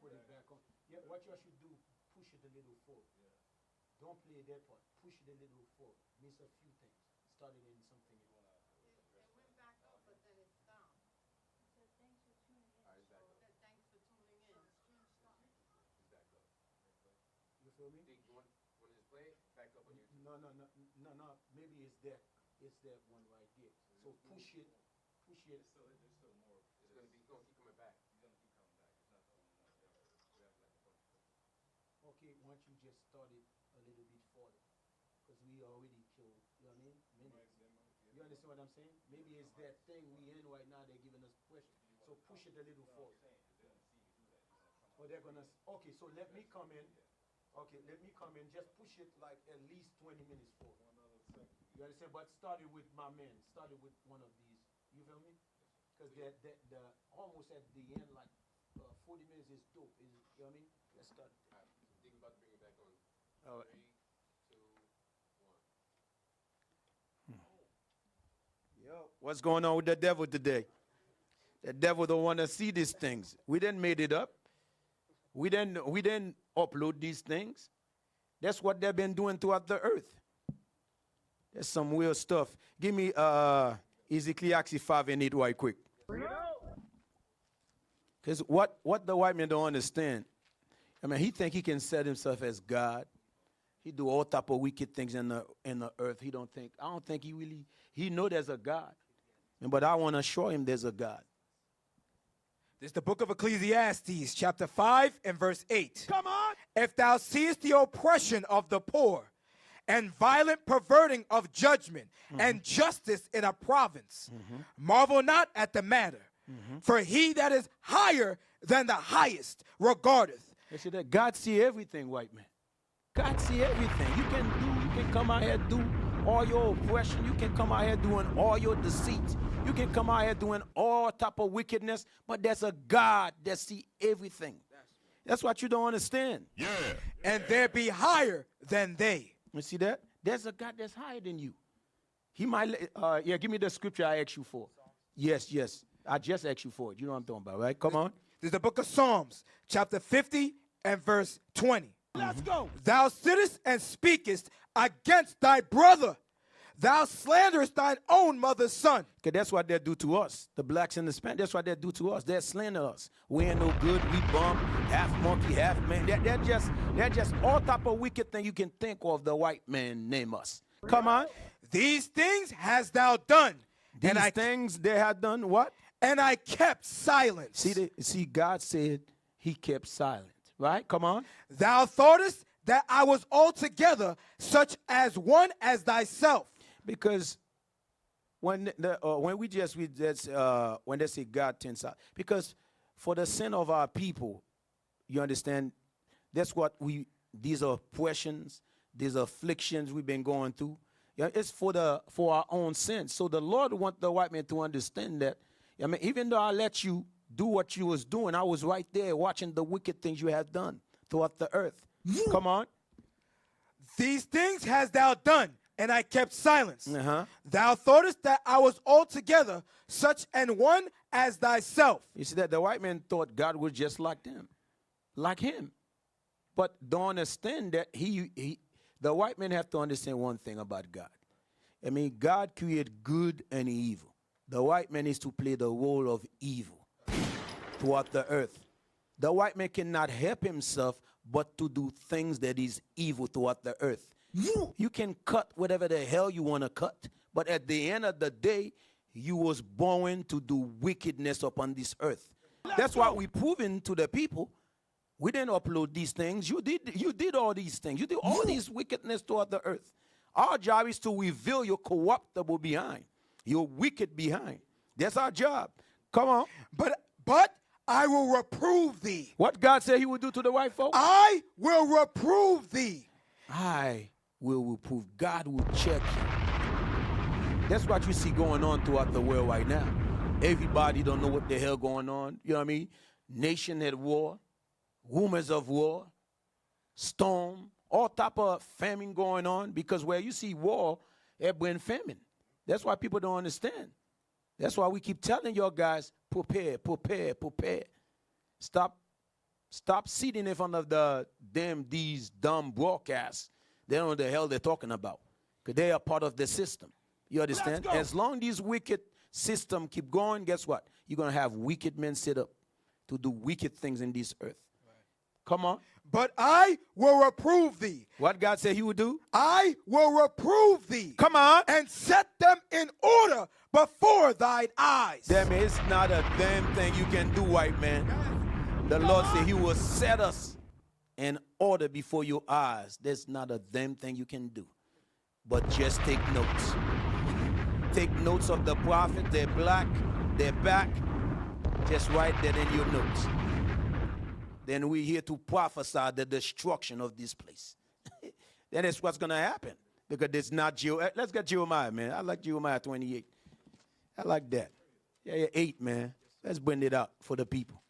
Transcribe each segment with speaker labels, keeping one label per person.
Speaker 1: put it back on. Yeah, what you should do, push it a little forward. Don't play that part. Push it a little forward. Miss a few things. Started in something else.
Speaker 2: It went back up, but then it stopped.
Speaker 3: So thanks for tuning in.
Speaker 2: It said, thanks for tuning in. Stream stopped.
Speaker 1: You feel me?
Speaker 4: You want to just play it? Back up on YouTube.
Speaker 1: No. Maybe it's that. It's that one right there. So push it. Push it.
Speaker 4: It's still more. It's going to keep coming back. It's going to keep coming back. It's not the only one. We have like a bunch of them.
Speaker 1: Okay, once you just started a little bit further, because we already killed, you know what I mean? Minutes. You understand what I'm saying? Maybe it's that thing we in right now, they're giving us questions. So push it a little forward. Oh, they're gonna, okay, so let me come in. Okay, let me come in. Just push it like at least 20 minutes forward. You understand? But started with my man. Started with one of these. You feel me? Because the almost at the end, like 40 minutes is dope. You know what I mean? Let's start.
Speaker 4: All right, I think we're about to bring it back on.
Speaker 1: All right.
Speaker 4: 3, 2, 1.
Speaker 5: Yo, what's going on with the devil today? The devil don't want to see these things. We didn't made it up. We didn't upload these things. That's what they've been doing throughout the earth. There's some weird stuff. Give me Ecclesiastes 5 and 8 right quick. Because what the white man don't understand, I mean, he think he can set himself as God. He do all type of wicked things in the earth. I don't think he know there's a God. But I want to show him there's a God.
Speaker 6: This is the book of Ecclesiastes, chapter 5 and verse 8.
Speaker 5: Come on.
Speaker 6: If thou seest the oppression of the poor, and violent perverting of judgment, and justice in a province, marvel not at the matter. For he that is higher than the highest regardeth.
Speaker 5: You see that God see everything, white man. God see everything. You can come out here do all your oppression. You can come out here doing all your deceit. You can come out here doing all type of wickedness. But there's a God that see everything. That's what you don't understand.
Speaker 7: Yeah.
Speaker 6: And there be higher than they.
Speaker 5: You see that? There's a God that's higher than you. He might, give me the scripture I asked you for. Yes. I just asked you for it. You know what I'm talking about, right? Come on.
Speaker 6: This is the book of Psalms, chapter 50 and verse 20.
Speaker 5: Let's go.
Speaker 6: Thou sittest and speakest against thy brother. Thou slanderest thine own mother's son.
Speaker 5: Okay, that's what they do to us. The blacks and the Spanish, that's what they do to us. They slander us. We ain't no good. We bum, half monkey, half man. They're just all type of wicked thing you can think of the white man name us. Come on.
Speaker 6: These things hast thou done.
Speaker 5: These things they had done what?
Speaker 6: And I kept silence.
Speaker 5: See, God said he kept silent. Right? Come on.
Speaker 6: Thou thoughtest that I was altogether such as one as thyself.
Speaker 5: Because when we just read that, when they say God turns out, because for the sin of our people, you understand, that's what these are oppressions, these afflictions we've been going through. Yeah, it's for our own sins. So the Lord wants the white man to understand that. I mean, even though I let you do what you was doing, I was right there watching the wicked things you have done throughout the earth. Come on.
Speaker 6: These things hast thou done, and I kept silence. Thou thoughtest that I was altogether such an one as thyself.
Speaker 5: You see that the white man thought God was just like them, like him. But don't understand that the white man have to understand one thing about God. I mean, God created good and evil. The white man is to play the role of evil throughout the earth. The white man cannot help himself but to do things that is evil throughout the earth. You can cut whatever the hell you want to cut, but at the end of the day, you was born to do wickedness upon this earth. That's what we proving to the people. We didn't upload these things. You did all these things. You did all these wickedness throughout the earth. Our job is to reveal your corruptible behind, your wicked behind. That's our job. Come on.
Speaker 6: But I will reprove thee.
Speaker 5: What God said he would do to the white folks?
Speaker 6: I will reprove thee.
Speaker 5: I will reprove. God will check you. That's what you see going on throughout the world right now. Everybody don't know what the hell going on. You know what I mean? Nation at war, rumors of war, storm, all type of famine going on. Because where you see war, it brings famine. That's why people don't understand. That's why we keep telling your guys, prepare. Stop Stop sitting in front of these dumb broadcasts. They don't know the hell they're talking about. Because they are part of the system. You understand? As long these wicked system keep going, guess what? You're going to have wicked men set up to do wicked things in this earth. Right. Come on.
Speaker 6: But I will reprove thee.
Speaker 5: What God said he would do?
Speaker 6: I will reprove thee.
Speaker 5: Come on.
Speaker 6: And set them in order before thine eyes.
Speaker 5: Damn it, it's not a damn thing you can do, white man. The Lord said he will set us in order before your eyes. There's not a damn thing you can do. But just take notes. Take notes of the prophet. They're black. They're back. Just write that in your notes. Then we're here to prophesy the destruction of this place. Then that's what's going to happen. Because it's not let's get Jeremiah, man. I like Jeremiah 28. I like that. Yeah, 8, man. Let's bring it out for the people.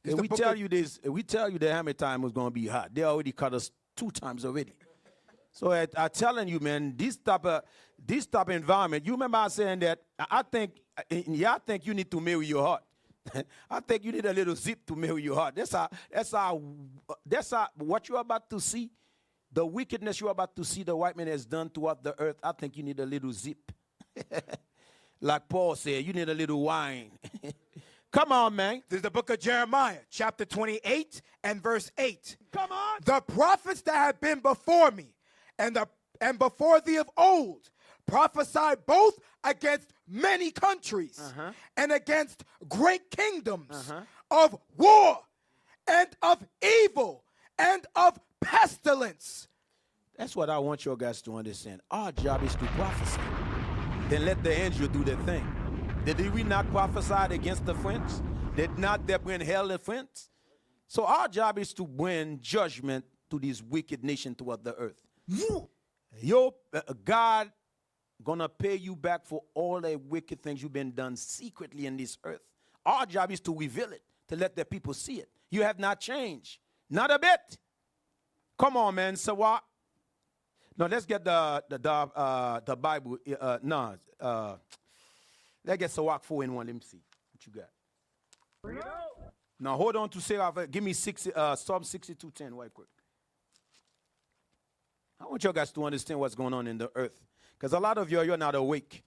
Speaker 5: And we tell you this, we tell you that Hammer Time was going to be hot. They already cut us 2 times already. So I'm telling you, man, this type of environment. You remember I saying that? I think you need to marry your heart. I think you need a little zip to marry your heart. That's how. What you're about to see, the wickedness you're about to see, the white man has done throughout the earth. I think you need a little zip. Like Paul said, you need a little wine. Come on, man.
Speaker 6: This is the book of Jeremiah, chapter 28 and verse 8.
Speaker 5: Come on.
Speaker 6: The prophets that have been before me and before thee of old prophesied both against many countries and against great kingdoms of war and of evil and of pestilence.
Speaker 5: That's what I want you guys to understand. Our job is to prophesy. Then let the angel do their thing. Did we not prophesy against the French? Did not they bring hell the French? So our job is to bring judgment to this wicked nation toward the earth. Your God gonna pay you back for all the wicked things you've been done secretly in this earth. Our job is to reveal it, to let the people see it. You have not changed, not a bit. Come on, man. So what? No, let's get the Bible. Let's get Sawak 4 in 1. Let me see what you got. Now hold on to Sarah. Give me Psalm 62:10 right quick. I want you guys to understand what's going on in the earth. Because a lot of you're not awake.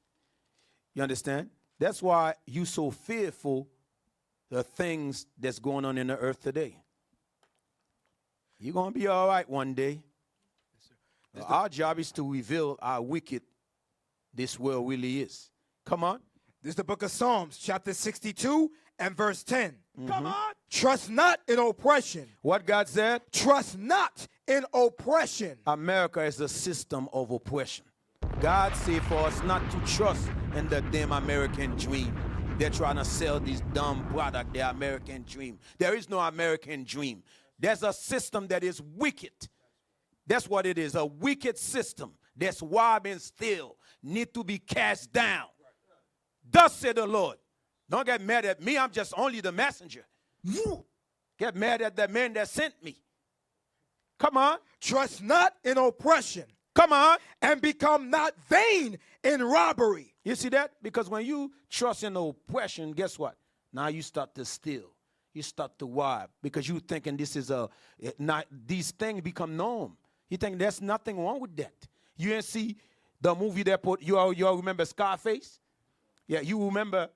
Speaker 5: You understand? That's why you're so fearful the things that's going on in the earth today. You're going to be all right one day. Yes, our job is to reveal how wicked this world really is. Come on.
Speaker 6: This is the book of Psalms, chapter 62 and verse 10.
Speaker 5: Come on.
Speaker 6: Trust not in oppression.
Speaker 5: What God said?
Speaker 6: Trust not in oppression.
Speaker 5: America is a system of oppression. God said for us not to trust in the damn American dream. They're trying to sell this dumb product, the American dream. There is no American dream. There's a system that is wicked. That's what it is, a wicked system that's wild and still, need to be cast down. Thus said the Lord. Don't get mad at me, I'm just only the messenger. Get mad at the man that sent me. Come on.
Speaker 6: Trust not in oppression.
Speaker 5: Come on.
Speaker 6: And become not vain in robbery.
Speaker 5: You see that? Because when you trust in oppression, guess what? Now you start to steal. You start to rob because you thinking this is these things become norm. You think there's nothing wrong with that. You didn't see the movie that you all remember Scarface? Yeah, you remember.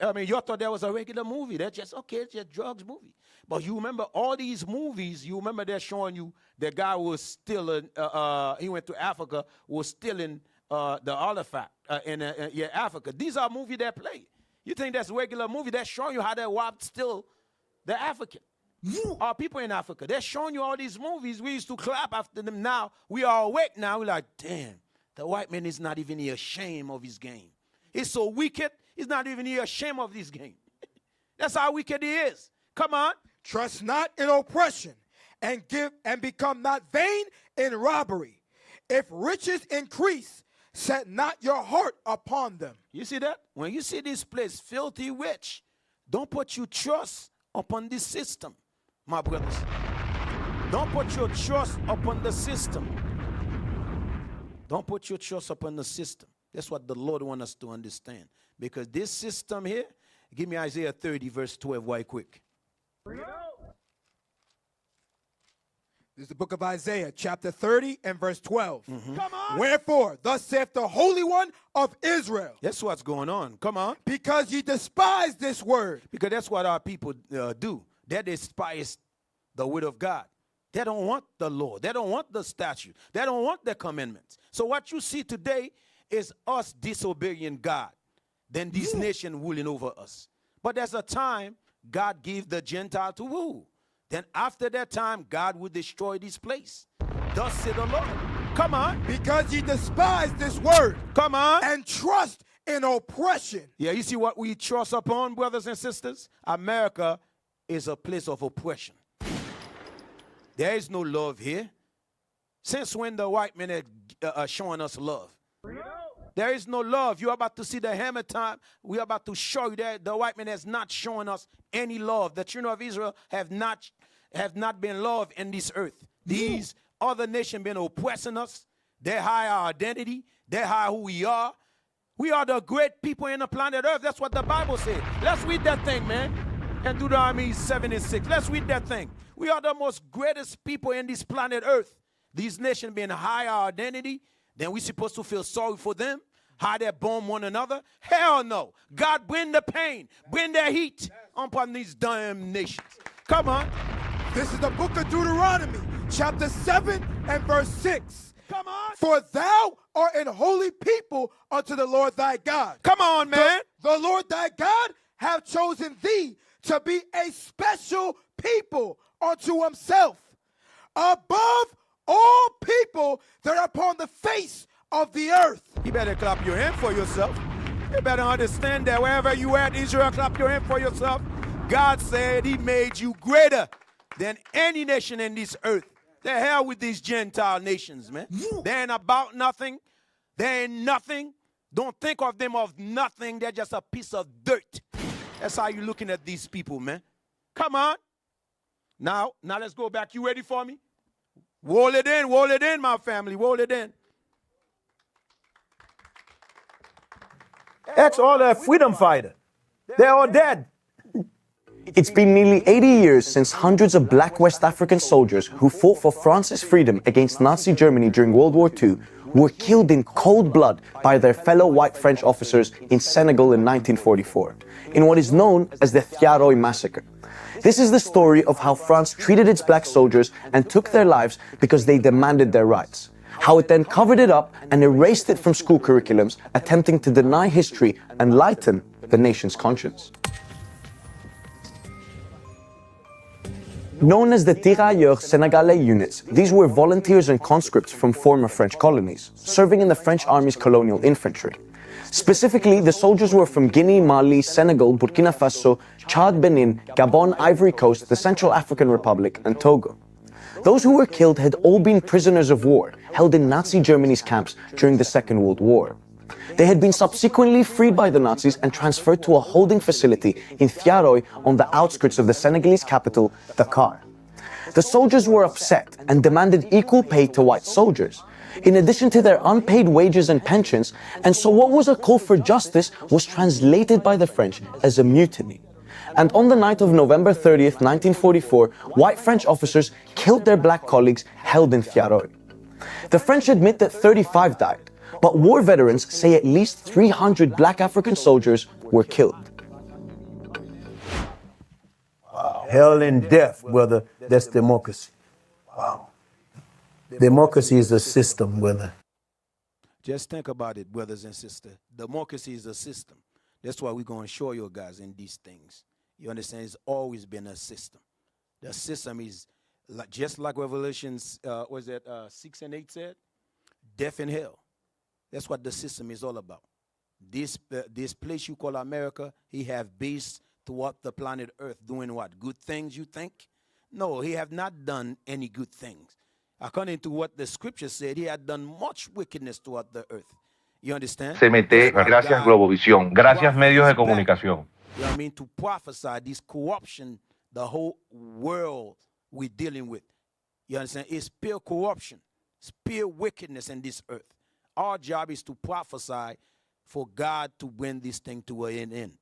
Speaker 5: I mean, you thought that was a regular movie. That's just, okay, it's just drugs movie. But you remember all these movies, you remember they're showing you the guy was stealing, he went to Africa, was stealing the artifact in Africa. These are movies that play. You think that's a regular movie? They're showing you how they robbed still the African. Our people in Africa, they're showing you all these movies. We used to clap after them. Now we are awake now. We're like, damn, the white man is not even ashamed of his game. He's so wicked, he's not even ashamed of this game. That's how wicked he is. Come on.
Speaker 6: Trust not in oppression, and become not vain in robbery. If riches increase, set not your heart upon them.
Speaker 5: You see that? When you see this place filthy rich, don't put your trust upon this system, my brothers. Don't put your trust upon the system. Don't put your trust upon the system. That's what the Lord wants us to understand. Because this system here, give me Isaiah 30, verse 12, right quick.
Speaker 6: This is the book of Isaiah, chapter 30 and verse 12.
Speaker 5: Come on.
Speaker 6: Wherefore, thus saith the Holy One of Israel,
Speaker 5: That's what's going on. Come on.
Speaker 6: because ye despise this word.
Speaker 5: Because that's what our people do. They despise the word of God. They don't want the law. They don't want the statute. They don't want the commandments. So what you see today is us disobeying God. Then this nation ruling over us. But there's a time God gave the Gentile to rule. Then after that time, God will destroy this place. Thus said the Lord. Come on.
Speaker 6: Because ye despise this word.
Speaker 5: Come on.
Speaker 6: And trust in oppression.
Speaker 5: Yeah, you see what we trust upon, brothers and sisters? America is a place of oppression. There is no love here. Since when the white men are showing us love? There is no love. You're about to see the hammer time. We're about to show you that the white man has not shown us any love. The children of Israel have not been loved in this earth. These other nations been oppressing us. They hide our identity. They hide who we are. We are the great people in the planet Earth. That's what the Bible says. Let's read that thing, man. And Deuteronomy 7 and 6. Let's read that thing. We are the most greatest people in this planet Earth. These nations been hide our identity. Then we're supposed to feel sorry for them. How they bomb one another? Hell no. God bring the pain, bring the heat upon these damn nations. Come on.
Speaker 6: This is the book of Deuteronomy, chapter 7 and verse 6.
Speaker 5: Come on.
Speaker 6: For thou art an holy people unto the Lord thy God.
Speaker 5: Come on, man.
Speaker 6: The Lord thy God have chosen thee to be a special people unto himself, above all people that are upon the face of the earth.
Speaker 5: You better clap your hand for yourself. You better understand that wherever you at, Israel, clap your hand for yourself. God said he made you greater than any nation in this earth. The hell with these Gentile nations, man. They ain't about nothing. They ain't nothing. Don't think of them of nothing. They're just a piece of dirt. That's how you're looking at these people, man. Come on. Now let's go back. You ready for me? Roll it in, my family. Roll it in.
Speaker 7: Ask all the freedom fighters. They're all dead.
Speaker 8: It's been nearly 80 years since hundreds of black West African soldiers who fought for France's freedom against Nazi Germany during World War II were killed in cold blood by their fellow white French officers in Senegal in 1944, in what is known as the Thiago Massacre. This is the story of how France treated its black soldiers and took their lives because they demanded their rights. How it then covered it up and erased it from school curriculums, attempting to deny history and lighten the nation's conscience. Known as the Tirailleurs Sénégalais units, these were volunteers and conscripts from former French colonies, serving in the French Army's colonial infantry. Specifically, the soldiers were from Guinea, Mali, Senegal, Burkina Faso, Chad, Benin, Gabon, Ivory Coast, the Central African Republic, and Togo. Those who were killed had all been prisoners of war, held in Nazi Germany's camps during the Second World War. They had been subsequently freed by the Nazis and transferred to a holding facility in Thiaroye on the outskirts of the Senegalese capital, Dakar. The soldiers were upset and demanded equal pay to white soldiers, in addition to their unpaid wages and pensions, and so what was a call for justice was translated by the French as a mutiny. And on the night of November 30th, 1944, white French officers killed their black colleagues held in Thiaroye. The French admit that 35 died, but war veterans say at least 300 black African soldiers were killed.
Speaker 7: Wow. Hell and death, brother. That's democracy. Wow. Democracy is a system, brother.
Speaker 5: Just think about it, brothers and sisters. Democracy is a system. That's why we're going to show you guys in these things. You understand? It's always been a system. The system is just like Revelations, 6 and 8 said, death and hell. That's what the system is all about. This place you call America, he have based throughout the planet Earth doing what? Good things, you think? No, he have not done any good things. According to what the scripture said, he had done much wickedness throughout the earth. You understand?
Speaker 9: CMT, gracias Globovisión, gracias medios de comunicación.
Speaker 5: You know what I mean? To prophesy this corruption, the whole world we're dealing with. You understand? It's pure corruption. It's pure wickedness in this earth. Our job is to prophesy for God to bring this thing to an end.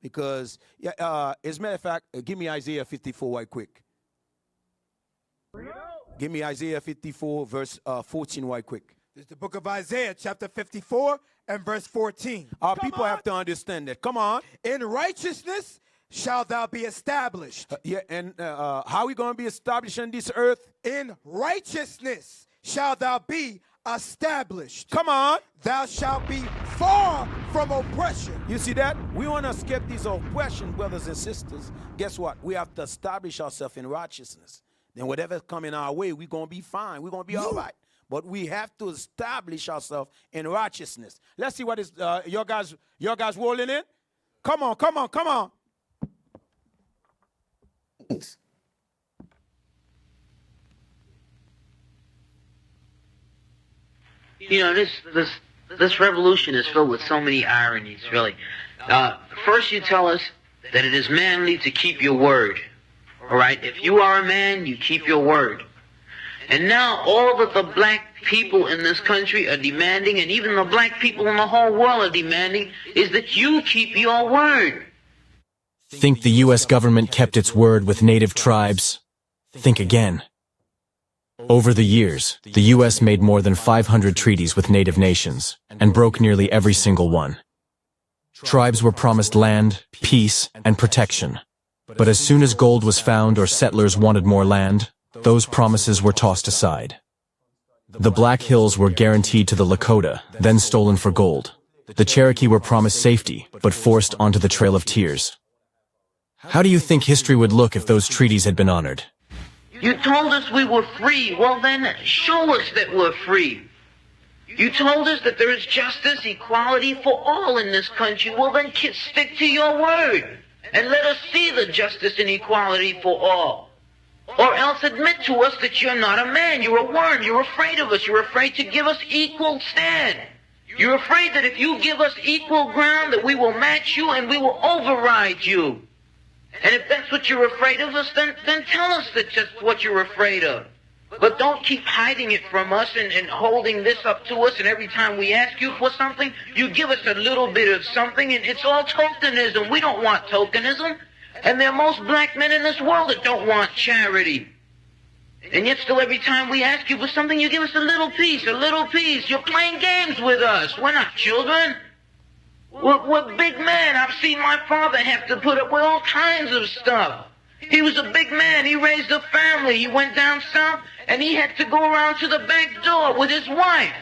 Speaker 5: Because, as a matter of fact, give me Isaiah 54 right quick. Give me Isaiah 54, verse 14 right quick.
Speaker 6: This is the book of Isaiah, chapter 54 and verse 14.
Speaker 5: Our people have to understand that. Come on.
Speaker 6: In righteousness shalt thou be established.
Speaker 5: And how are we going to be established on this earth?
Speaker 6: In righteousness shalt thou be established.
Speaker 5: Come on.
Speaker 6: Thou shalt be far from oppression.
Speaker 5: You see that? We want to escape these oppression, brothers and sisters. Guess what? We have to establish ourselves in righteousness. Then whatever's coming our way, we're going to be fine. We're going to be all right. But we have to establish ourselves in righteousness. Let's see what is your guys rolling in. Come on, come on, come on.
Speaker 10: You know, this revolution is filled with so many ironies, really. First you tell us that it is manly to keep your word. All right? If you are a man, you keep your word. And now all that the black people in this country are demanding, and even the black people in the whole world are demanding, is that you keep your word.
Speaker 11: Think the U.S. government kept its word with native tribes? Think again. Over the years, the U.S. made more than 500 treaties with native nations, and broke nearly every single one. Tribes were promised land, peace, and protection. But as soon as gold was found or settlers wanted more land, those promises were tossed aside. The Black Hills were guaranteed to the Lakota, then stolen for gold. The Cherokee were promised safety, but forced onto the Trail of Tears. How do you think history would look if those treaties had been honored?
Speaker 10: You told us we were free. Well then, show us that we're free. You told us that there is justice, equality for all in this country. Well then, stick to your word. And let us see the justice and equality for all. Or else admit to us that you're not a man, you're a worm, you're afraid of us, you're afraid to give us equal stand. You're afraid that if you give us equal ground, that we will match you and we will override you. And if that's what you're afraid of us, then tell us that just what you're afraid of. But don't keep hiding it from us and holding this up to us, and every time we ask you for something, you give us a little bit of something, and it's all tokenism. We don't want tokenism. And there are most black men in this world that don't want charity. And yet still every time we ask you for something, you give us a little piece, a little piece. You're playing games with us. We're not children. We're big men. I've seen my father have to put up with all kinds of stuff. He was a big man. He raised a family. He went down south, and he had to go around to the back door with his wife.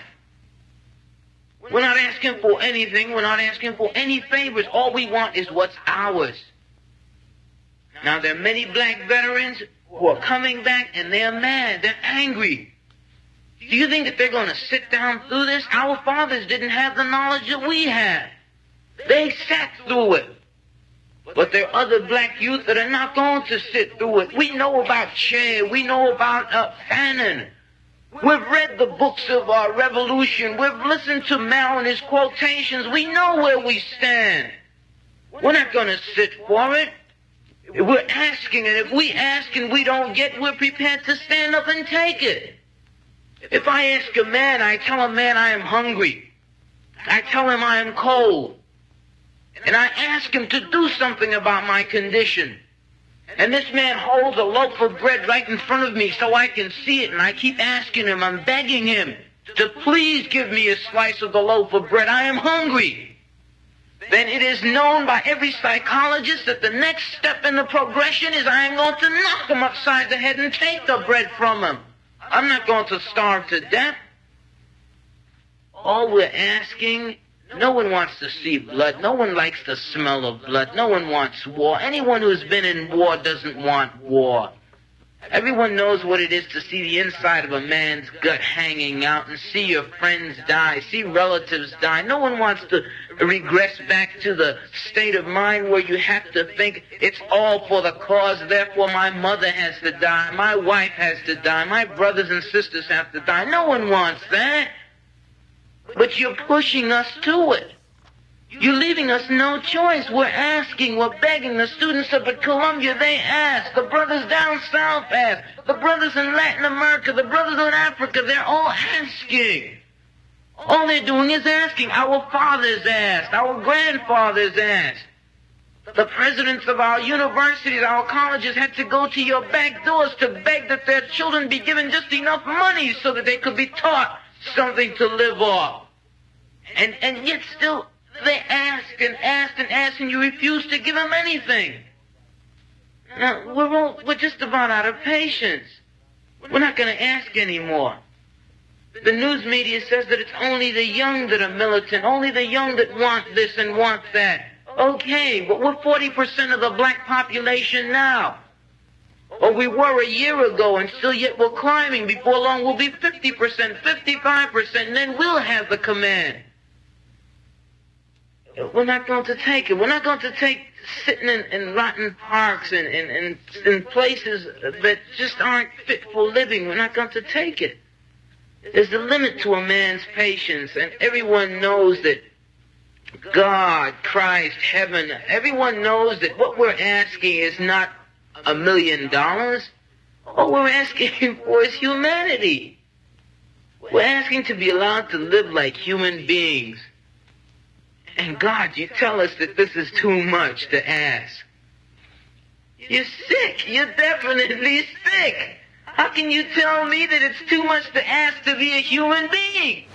Speaker 10: We're not asking for anything. We're not asking for any favors. All we want is what's ours. Now, there are many black veterans who are coming back, and they're mad. They're angry. Do you think that they're going to sit down through this? Our fathers didn't have the knowledge that we had. They sat through it. But there are other black youth that are not going to sit through it. We know about Che. We know about Fannin. We've read the books of our revolution. We've listened to Mao and his quotations. We know where we stand. We're not going to sit for it. We're asking, and if we ask and we don't get, we're prepared to stand up and take it. If I ask a man, I tell a man I am hungry. I tell him I am cold. And I ask him to do something about my condition. And this man holds a loaf of bread right in front of me so I can see it, and I keep asking him, I'm begging him to please give me a slice of the loaf of bread. I am hungry. Then it is known by every psychologist that the next step in the progression is I am going to knock him upside the head and take the bread from him. I'm not going to starve to death. All we're asking, no one wants to see blood. No one likes the smell of blood. No one wants war. Anyone who's been in war doesn't want war. Everyone knows what it is to see the inside of a man's gut hanging out and see your friends die, see relatives die. No one wants to regress back to the state of mind where you have to think it's all for the cause, therefore my mother has to die, my wife has to die, my brothers and sisters have to die. No one wants that. But you're pushing us to it. You're leaving us no choice. We're asking, we're begging. The students up at Columbia, they ask. The brothers down south ask. The brothers in Latin America, the brothers in Africa, they're all asking. All they're doing is asking. Our fathers asked. Our grandfathers asked. The presidents of our universities, our colleges had to go to your back doors to beg that their children be given just enough money so that they could be taught something to live off. And yet still they ask and ask and ask, and you refuse to give them anything. Now, we're just about out of patience. We're not going to ask anymore. The news media says that it's only the young that are militant, only the young that want this and want that. Okay, but we're 40% of the black population now. Or we were a year ago, and still yet we're climbing. Before long we'll be 50%, 55%, and then we'll have the command. We're not going to take it. We're not going to take sitting in rotten parks and in places that just aren't fit for living. We're not going to take it. There's a limit to a man's patience, and everyone knows that God, Christ, heaven, everyone knows that what we're asking is not $1 million. All we're asking for is humanity. We're asking to be allowed to live like human beings. And God, you tell us that this is too much to ask. You're sick. You're definitely sick. How can you tell me that it's too much to ask to be a human being?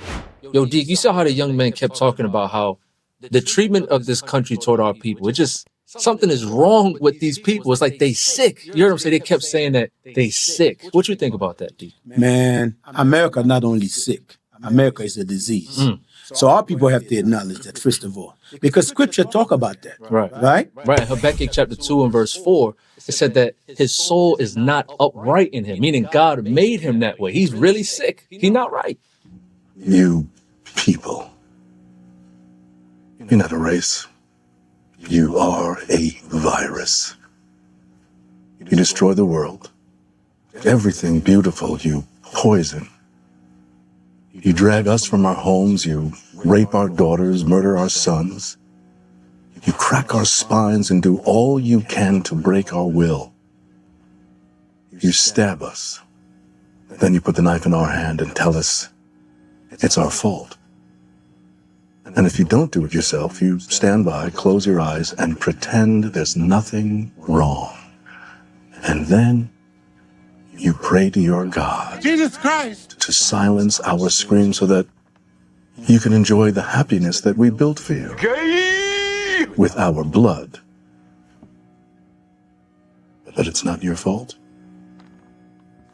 Speaker 12: Yo, Deke, you saw how the young man kept talking about how the treatment of this country toward our people, it just, something is wrong with these people. It's like they sick. You heard him say, they kept saying that they sick. What you think about that, Deke?
Speaker 5: Man, America not only sick, America is a disease. So our people have to acknowledge that, first of all, because scripture talk about that. Right?
Speaker 12: Right. Habakkuk chapter 2 and verse 4, it said that his soul is not upright in him, meaning God made him that way. He's really sick. He's not right.
Speaker 13: You people, you're not a race. You are a virus. You destroy the world. Everything beautiful you poison. You drag us from our homes, you rape our daughters, murder our sons. You crack our spines and do all you can to break our will. You stab us. Then you put the knife in our hand and tell us it's our fault. And if you don't do it yourself, you stand by, close your eyes, and pretend there's nothing wrong. And then you pray to your God, Jesus Christ, to silence our screams so that you can enjoy the happiness that we built for you with our blood. But it's not your fault.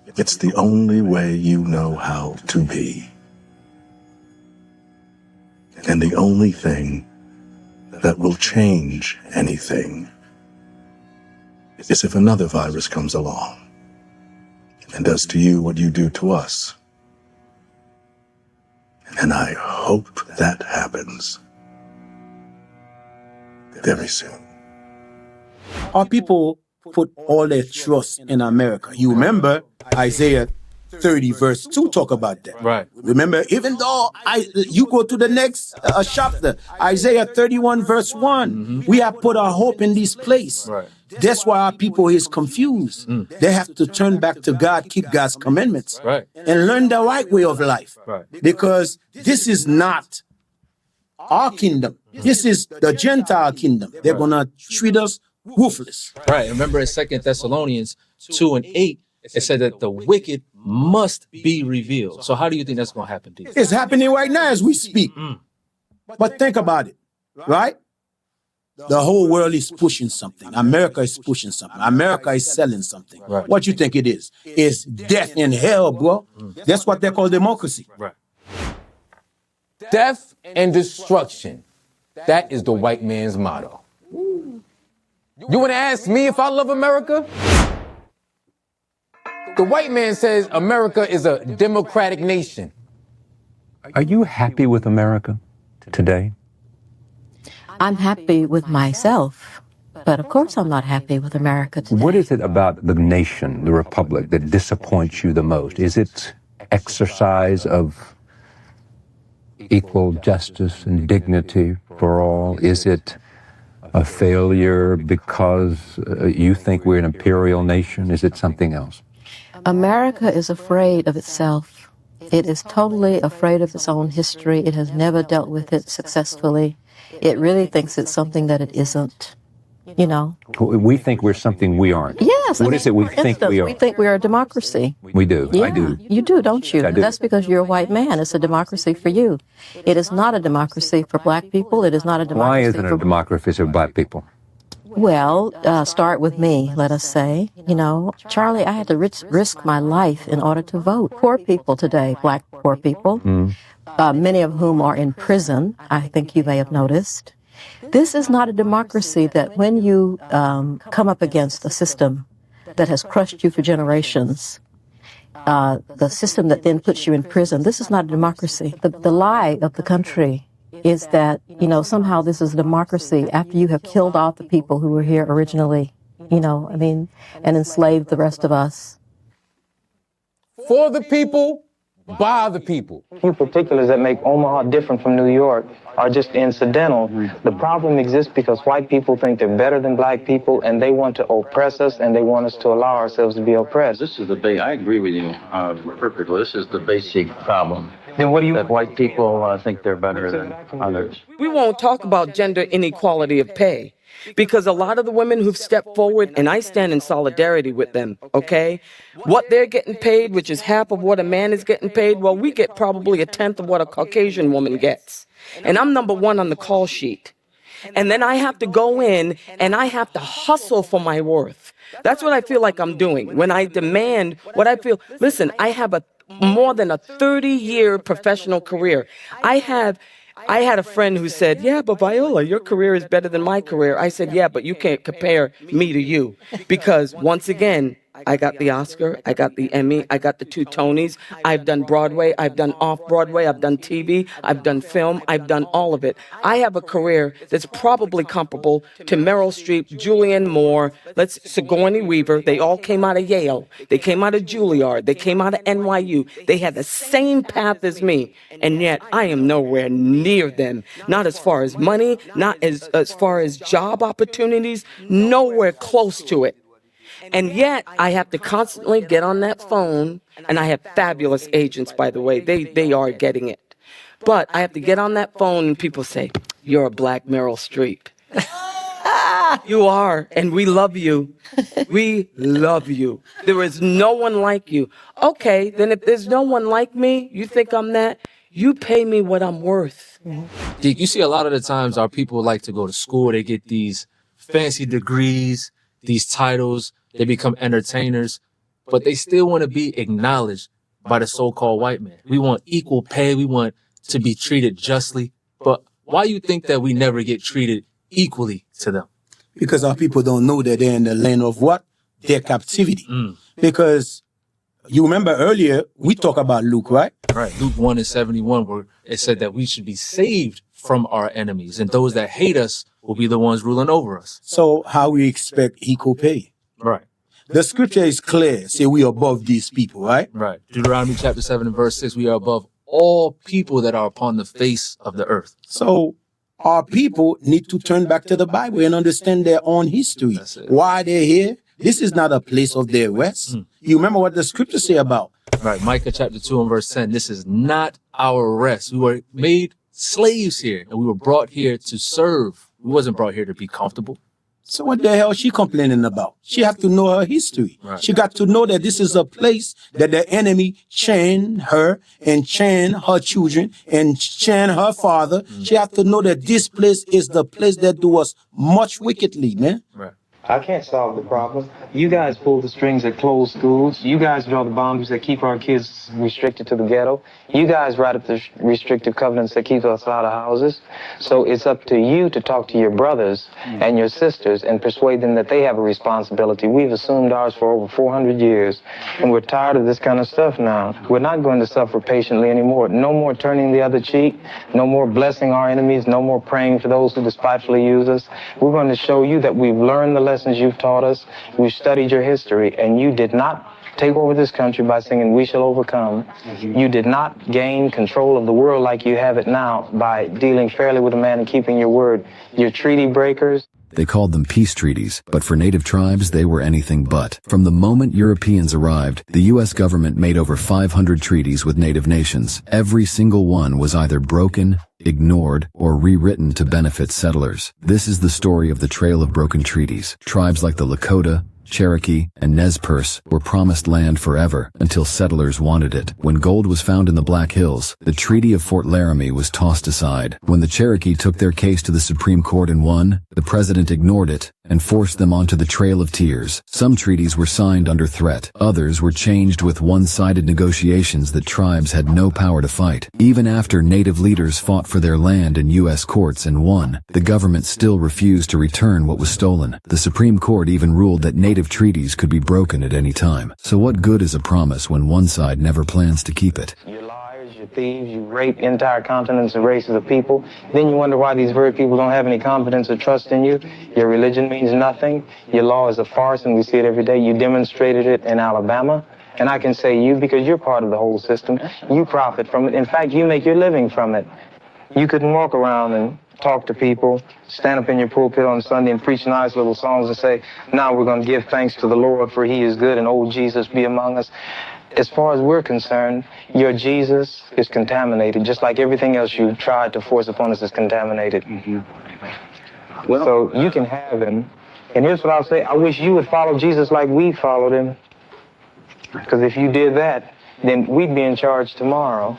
Speaker 13: It's the only way you know how to be. And the only thing that will change anything is if another virus comes along and does to you what you do to us. And I hope that happens very soon.
Speaker 5: Our people put all their trust in America. You remember Isaiah 30 verse 2 talk about that.
Speaker 12: Right.
Speaker 5: Remember, even though you go to the next chapter, Isaiah 31 verse 1, we have put our hope in this place.
Speaker 12: Right.
Speaker 5: That's why our people is confused. They have to turn back to God, keep God's commandments, and learn the right way of life. Because this is not our kingdom. This is the Gentile kingdom. They're going to treat us ruthless.
Speaker 12: Right. Remember in 2 Thessalonians 2 and 8, it said that the wicked must be revealed. So how do you think that's going to happen, D?
Speaker 5: It's happening right now as we speak. But think about it, right? The whole world is pushing something. America is pushing something. America is selling something. What you think it is? It's death and hell, bro. That's what they call democracy.
Speaker 12: Right.
Speaker 14: Death and destruction. That is the white man's motto. You want to ask me if I love America? The white man says America is a democratic nation.
Speaker 15: Are you happy with America today?
Speaker 16: I'm happy with myself, but of course I'm not happy with America today.
Speaker 15: What is it about the nation, the republic, that disappoints you the most? Is it exercise of equal justice and dignity for all? Is it a failure because you think we're an imperial nation? Is it something else?
Speaker 16: America is afraid of itself. It is totally afraid of its own history. It has never dealt with it successfully. It really thinks it's something that it isn't. you know.
Speaker 15: We think we're something we aren't.
Speaker 16: Yes.
Speaker 15: What is it we
Speaker 16: for
Speaker 15: think
Speaker 16: instance,
Speaker 15: we are?
Speaker 16: We think we're a democracy.
Speaker 15: We do.
Speaker 16: Yeah,
Speaker 15: I do.
Speaker 16: you do, don't you?
Speaker 15: I do.
Speaker 16: That's because you're a white man. It's a democracy for you. It is not a democracy for black people. It is not a democracy
Speaker 15: Why isn't it a democracy for black people?
Speaker 16: Well, start with me, let us say. You know, Charlie, I had to risk my life in order to vote. Poor people today, black poor people, many of whom are in prison, I think you may have noticed. This is not a democracy that when you come up against a system that has crushed you for generations, the system that then puts you in prison, this is not a democracy. The lie of the country is that, you know, somehow this is a democracy after you have killed off the people who were here originally, you know, I mean, and enslaved the rest of us.
Speaker 14: For the people, by the people.
Speaker 17: A few particulars that make Omaha different from New York are just incidental. The problem exists because white people think they're better than black people, and they want to oppress us, and they want us to allow ourselves to be oppressed.
Speaker 18: This is I agree with you perfectly. This is the basic problem. Then what do you... That white people think they're better than others.
Speaker 19: We won't talk about gender inequality of pay, because a lot of the women who've stepped forward, and I stand in solidarity with them, okay? What they're getting paid, which is half of what a man is getting paid, well, we get probably a tenth of what a Caucasian woman gets. And I'm number one on the call sheet. And then I have to go in and I have to hustle for my worth. That's what I feel like I'm doing. When I demand what I feel, listen, I have more than a 30-year professional career. I had a friend who said, yeah, but Viola, your career is better than my career. I said, yeah, but you can't compare me to you. Because once again, I got the Oscar, I got the Emmy, I got the 2 Tonys. I've done Broadway, I've done off-Broadway, I've done TV, I've done film, I've done all of it. I have a career that's probably comparable to Meryl Streep, Julianne Moore, Sigourney Weaver. They all came out of Yale. They came out of Juilliard. They came out of NYU. They had the same path as me, and yet I am nowhere near them. Not as far as money, not as far as job opportunities, nowhere close to it. And yet, I have to constantly get on that phone, and I have fabulous agents, by the way. They are getting it. But I have to get on that phone, and people say, you're a black Meryl Streep. You are, and we love you. We love you. There is no one like you. Okay, then if there's no one like me, you think I'm that? You pay me what I'm worth.
Speaker 12: Deke, you see a lot of the times our people like to go to school. They get these fancy degrees, these titles. They become entertainers, but they still want to be acknowledged by the so-called white man. We want equal pay. We want to be treated justly. But why you think that we never get treated equally to them?
Speaker 5: Because our people don't know that they're in the land of what? Their captivity. Because you remember earlier, we talked about Luke, right?
Speaker 12: Right. Luke 1:71, where it said that we should be saved from our enemies, and those that hate us will be the ones ruling over us.
Speaker 5: So how we expect equal pay?
Speaker 12: Right.
Speaker 5: The scripture is clear. Say we are above these people, right?
Speaker 12: Right. Deuteronomy chapter 7 and verse 6, we are above all people that are upon the face of the earth.
Speaker 5: So our people need to turn back to the Bible and understand their own history. Why they're here. This is not a place of their rest. You remember what the scriptures say about?
Speaker 12: Right. Micah chapter 2 and verse 10. This is not our rest. We were made slaves here, and we were brought here to serve. We wasn't brought here to be comfortable.
Speaker 5: So what the hell is she complaining about? She have to know her history.
Speaker 12: Right.
Speaker 5: She got to know that this is a place that the enemy chained her and chained her children and chained her father. She have to know that this place is the place that do us much wickedly, man.
Speaker 12: Right.
Speaker 17: I can't solve the problem. You guys pull the strings that close schools. You guys draw the boundaries that keep our kids restricted to the ghetto. You guys write up the restrictive covenants that keep us out of houses. So it's up to you to talk to your brothers and your sisters and persuade them that they have a responsibility. We've assumed ours for over 400 years, and we're tired of this kind of stuff now. We're not going to suffer patiently anymore. No more turning the other cheek. No more blessing our enemies. No more praying for those who despitefully use us. We're going to show you that we've learned the lessons you've taught us. We've studied your history, and you did not take over this country by singing "We Shall Overcome." You did not gain control of the world like you have it now by dealing fairly with a man and keeping your word. You're treaty breakers.
Speaker 20: They called them peace treaties, but for native tribes, they were anything but. From the moment Europeans arrived, the U.S. government made over 500 treaties with native nations. Every single one was either broken, ignored, or rewritten to benefit settlers. This is the story of the trail of broken treaties. Tribes like the Lakota, Cherokee, and Nez Perce were promised land forever until settlers wanted it. When gold was found in the Black Hills, the Treaty of Fort Laramie was tossed aside. When the Cherokee took their case to the Supreme Court and won, the president ignored it and forced them onto the Trail of Tears. Some treaties were signed under threat. Others were changed with one-sided negotiations that tribes had no power to fight. Even after native leaders fought for their land in U.S. courts and won, the government still refused to return what was stolen. The Supreme Court even ruled that native treaties could be broken at any time. So what good is a promise when one side never plans to keep it?
Speaker 17: You're liars, you're thieves, you rape entire continents and races of people. Then you wonder why these very people don't have any confidence or trust in you. Your religion means nothing. Your law is a farce, and we see it every day. You demonstrated it in Alabama. And I can say you because you're part of the whole system. You profit from it. In fact, you make your living from it. You couldn't walk around and talk to people, stand up in your pulpit on Sunday and preach nice little songs and say, now we're going to give thanks to the Lord for he is good and old Jesus be among us. As far as we're concerned, your Jesus is contaminated, just like everything else you tried to force upon us is contaminated. Well, so you can have him. And here's what I'll say. I wish you would follow Jesus like we followed him. Because if you did that, then we'd be in charge tomorrow.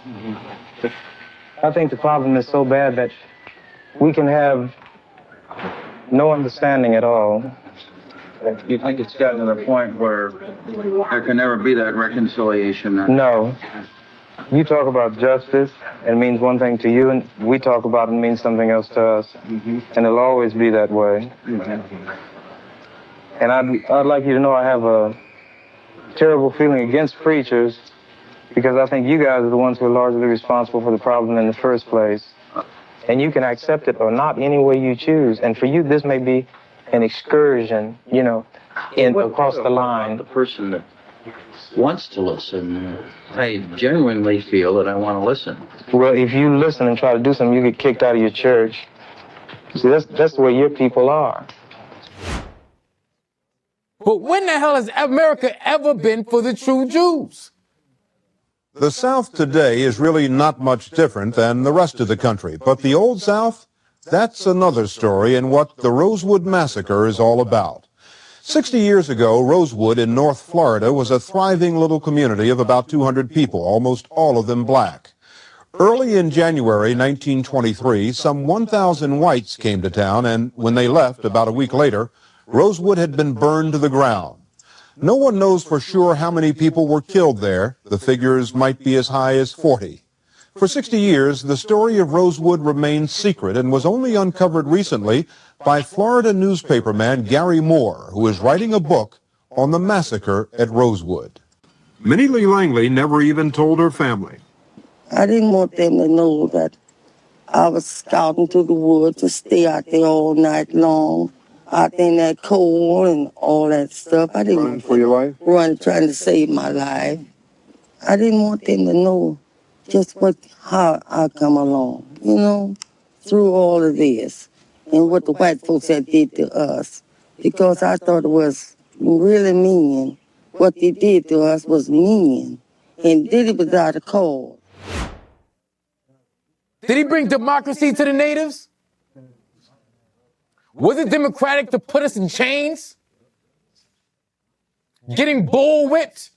Speaker 17: I think the problem is so bad that we can have no understanding at all.
Speaker 18: You think it's gotten to the point where there can never be that reconciliation?
Speaker 17: No. You talk about justice, it means one thing to you, and we talk about it means something else to us. And it'll always be that way. And I'd like you to know I have a terrible feeling against preachers because I think you guys are the ones who are largely responsible for the problem in the first place. And you can accept it or not any way you choose. And for you, this may be an excursion, you know, across the line.
Speaker 18: The person that wants to listen, I genuinely feel that I want to listen.
Speaker 17: Well, if you listen and try to do something, you get kicked out of your church. See, that's the way your people are.
Speaker 14: But when the hell has America ever been for the true Jews?
Speaker 21: The South today is really not much different than the rest of the country, but the Old South, that's another story and what the Rosewood Massacre is all about. 60 years ago, Rosewood in North Florida was a thriving little community of about 200 people, almost all of them black. Early in January 1923, some 1,000 whites came to town, and when they left about a week later, Rosewood had been burned to the ground. No one knows for sure how many people were killed there. The figures might be as high as 40. For 60 years, the story of Rosewood remained secret and was only uncovered recently by Florida newspaperman Gary Moore, who is writing a book on the massacre at Rosewood. Minnie Lee Langley never even told her family.
Speaker 22: I didn't want them to know that I was scouting through the woods to stay out there all night long. Out in that cold and all that stuff. I didn't
Speaker 21: run for your life?
Speaker 22: Run trying to save my life. I didn't want them to know just how I come along, you know, through all of this and what the white folks had did to us. Because I thought it was really mean. What they did to us was mean and did it without a cause.
Speaker 14: Did he bring democracy to the natives? Was it democratic to put us in chains? Getting bull whipped?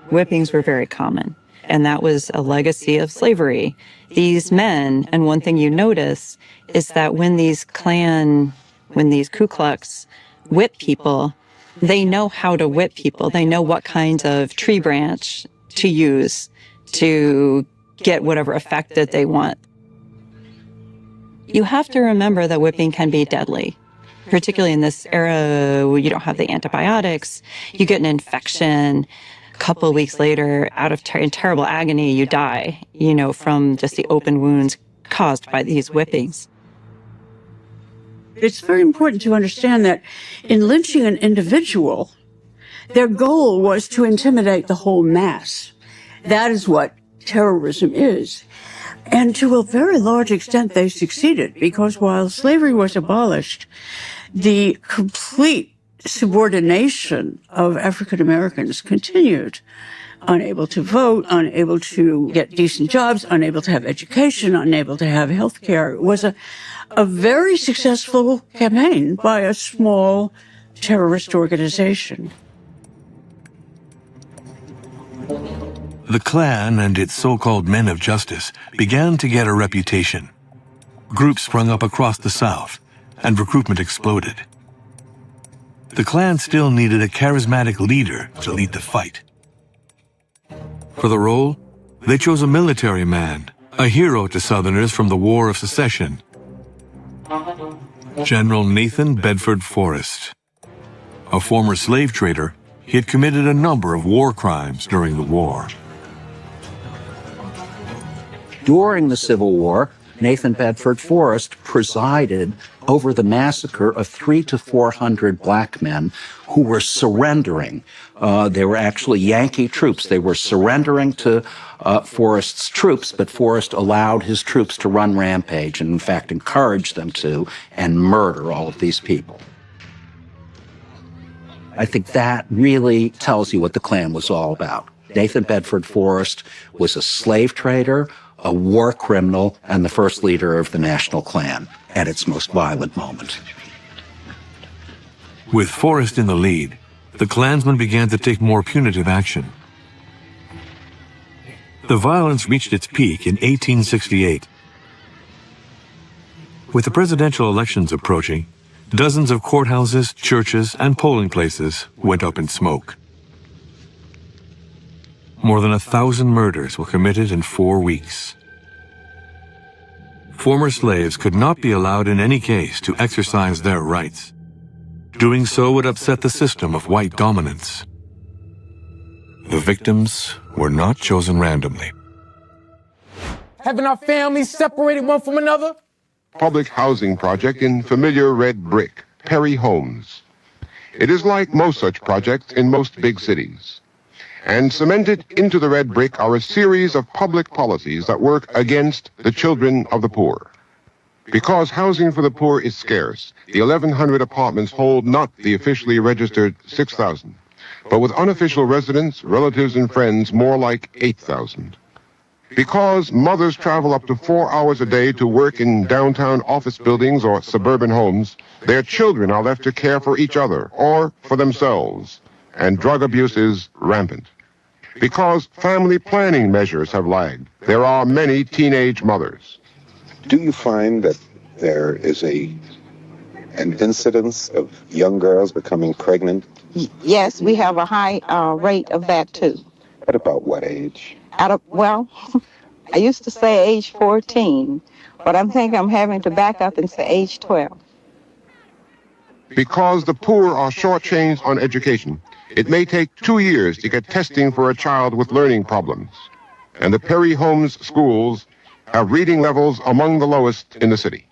Speaker 23: Whippings were very common, and that was a legacy of slavery. These men, and one thing you notice is that when these Ku Klux whip people, they know how to whip people. They know what kinds of tree branch to use to get whatever effect that they want. You have to remember that whipping can be deadly, particularly in this era where you don't have the antibiotics. You get an infection. A couple of weeks later, out of in terrible agony, you die, you know, from just the open wounds caused by these whippings.
Speaker 24: It's very important to understand that in lynching an individual, their goal was to intimidate the whole mass. That is what terrorism is. And to a very large extent, they succeeded, because while slavery was abolished, the complete subordination of African Americans continued. Unable to vote, unable to get decent jobs, unable to have education, unable to have health care. It was a very successful campaign by a small terrorist organization.
Speaker 1: The Klan and its so-called men of justice began to get a reputation. Groups sprung up across the South, and recruitment exploded. The Klan still needed a charismatic leader to lead the fight. For the role, they chose a military man, a hero to Southerners from the War of Secession, General Nathan Bedford Forrest. A former slave trader, he had committed a number of war crimes during the war.
Speaker 2: During the Civil War, Nathan Bedford Forrest presided over the massacre of 300 to 400 black men who were surrendering. They were actually Yankee troops. They were surrendering to Forrest's troops, but Forrest allowed his troops to run rampage and, in fact, encouraged them to and murder all of these people. I think that really tells you what the Klan was all about. Nathan Bedford Forrest was a slave trader, a war criminal, and the first leader of the National Klan at its most violent moment.
Speaker 1: With Forrest in the lead, the Klansmen began to take more punitive action. The violence reached its peak in 1868. With the presidential elections approaching, dozens of courthouses, churches, and polling places went up in smoke. More than 1,000 murders were committed in 4 weeks. Former slaves could not be allowed in any case to exercise their rights. Doing so would upset the system of white dominance. The victims were not chosen randomly.
Speaker 14: Having our families separated one from another?
Speaker 3: Public housing project in familiar red brick, Perry Homes. It is like most such projects in most big cities. And cemented into the red brick are a series of public policies that work against the children of the poor. Because housing for the poor is scarce, the 1,100 apartments hold not the officially registered 6,000, but with unofficial residents, relatives, and friends, more like 8,000. Because mothers travel up to 4 hours a day to work in downtown office buildings or suburban homes, their children are left to care for each other or for themselves, and drug abuse is rampant. Because family planning measures have lagged, there are many teenage mothers.
Speaker 4: Do you find that there is an incidence of young girls becoming pregnant?
Speaker 25: Yes, we have a high rate of that too.
Speaker 4: At about what age?
Speaker 25: Well, I used to say age 14, but I'm thinking I'm having to back up and say age 12.
Speaker 3: Because the poor are shortchanged on education, it may take 2 years to get testing for a child with learning problems. And the Perry Homes schools have reading levels among the lowest in the city.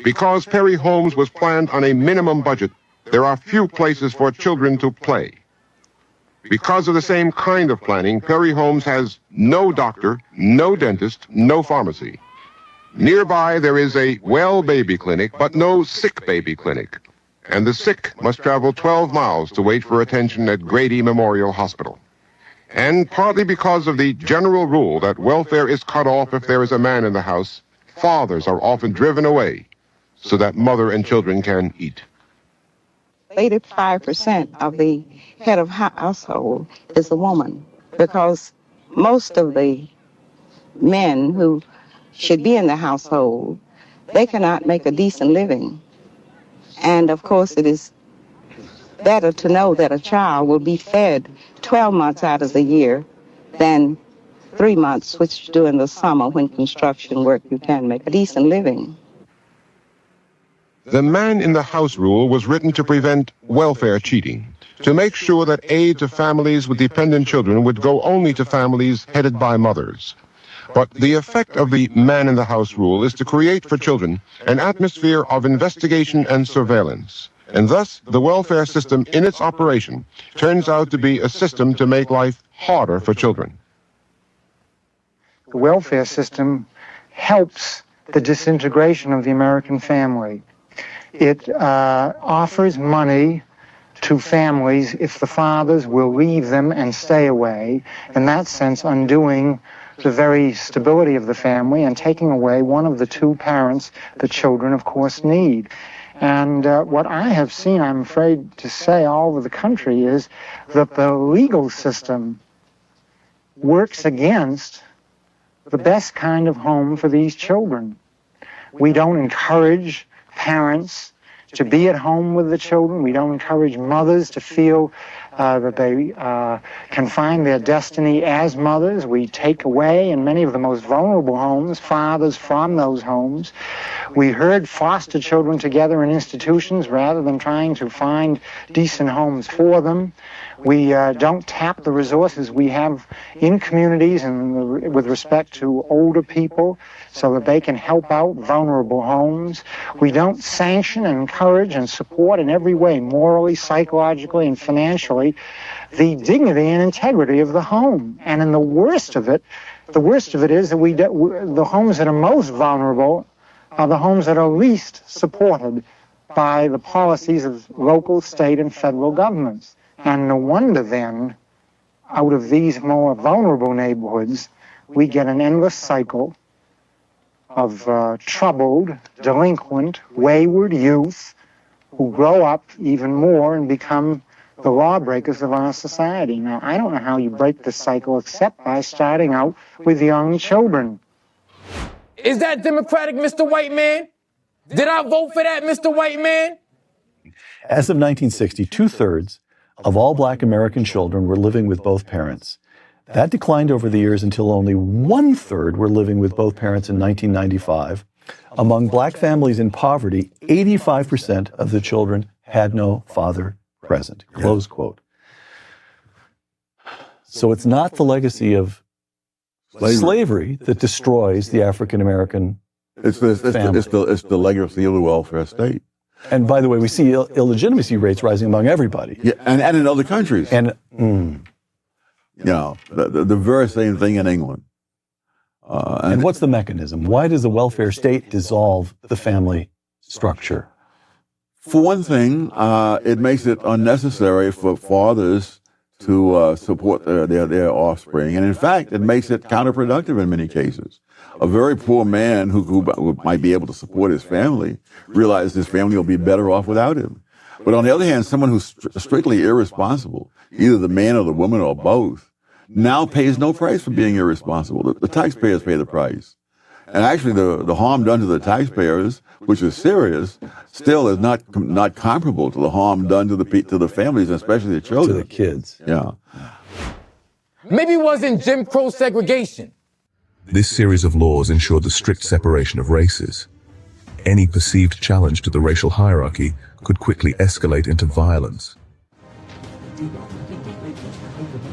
Speaker 3: Because Perry Homes was planned on a minimum budget, there are few places for children to play. Because of the same kind of planning, Perry Homes has no doctor, no dentist, no pharmacy. Nearby there is a well baby clinic, but no sick baby clinic. And the sick must travel 12 miles to wait for attention at Grady Memorial Hospital. And partly because of the general rule that welfare is cut off if there is a man in the house, fathers are often driven away so that mother and children can eat.
Speaker 25: 85% of the head of household is a woman, because most of the men who should be in the household, they cannot make a decent living. And of course it is better to know that a child will be fed 12 months out of the year than 3 months, which during the summer when construction work you can make a decent living.
Speaker 3: The man in the house rule was written to prevent welfare cheating, to make sure that aid to families with dependent children would go only to families headed by mothers. But the effect of the man in the house rule is to create for children an atmosphere of investigation and surveillance. And thus, the welfare system in its operation turns out to be a system to make life harder for children.
Speaker 6: the welfare system helps the disintegration of the American family. It offers money to families if the fathers will leave them and stay away, in that sense undoing the very stability of the family and taking away one of the two parents the children, of course, need. And what I have seen, I'm afraid to say, all over the country is that the legal system works against the best kind of home for these children. We don't encourage parents to be at home with the children. We don't encourage mothers to feel that they can find their destiny as mothers. We take away, in many of the most vulnerable homes, fathers from those homes. We herd foster children together in institutions rather than trying to find decent homes for them. We don't tap the resources we have in communities and with respect to older people so that they can help out vulnerable homes. We don't sanction and encourage and support in every way, morally, psychologically, and financially, the dignity and integrity of the home. And in the worst of it is that the homes that are most vulnerable are the homes that are least supported by the policies of local, state, and federal governments. And no wonder then, out of these more vulnerable neighborhoods, we get an endless cycle of troubled, delinquent, wayward youth who grow up even more and become the lawbreakers of our society. Now, I don't know how you break this cycle except by starting out with young children.
Speaker 14: Is that democratic, Mr. White Man? Did I vote for that, Mr. White Man?
Speaker 7: As of 1960, 2/3 of all black American children were living with both parents. That declined over the years until only 1/3 were living with both parents in 1995. Among black families in poverty, 85% of the children had no father present. Close quote. So it's not the legacy of slavery that destroys the African American family.
Speaker 8: It's the legacy of the welfare state.
Speaker 7: And by the way, we see illegitimacy rates rising among everybody.
Speaker 8: Yeah, and in other countries.
Speaker 7: And
Speaker 8: the very same thing in England.
Speaker 7: And what's the mechanism? Why does the welfare state dissolve the family structure?
Speaker 8: For one thing, it makes it unnecessary for fathers to support their offspring. And in fact, it makes it counterproductive in many cases. A very poor man who might be able to support his family realizes his family will be better off without him. But on the other hand, someone who's strictly irresponsible, either the man or the woman or both, now pays no price for being irresponsible. The taxpayers pay the price. And actually, the harm done to the taxpayers, which is serious, still is not comparable to the harm done to the families, especially the children.
Speaker 7: To the kids.
Speaker 8: Yeah.
Speaker 14: Maybe it wasn't Jim Crow segregation.
Speaker 9: This series of laws ensured the strict separation of races. Any perceived challenge to the racial hierarchy could quickly escalate into violence.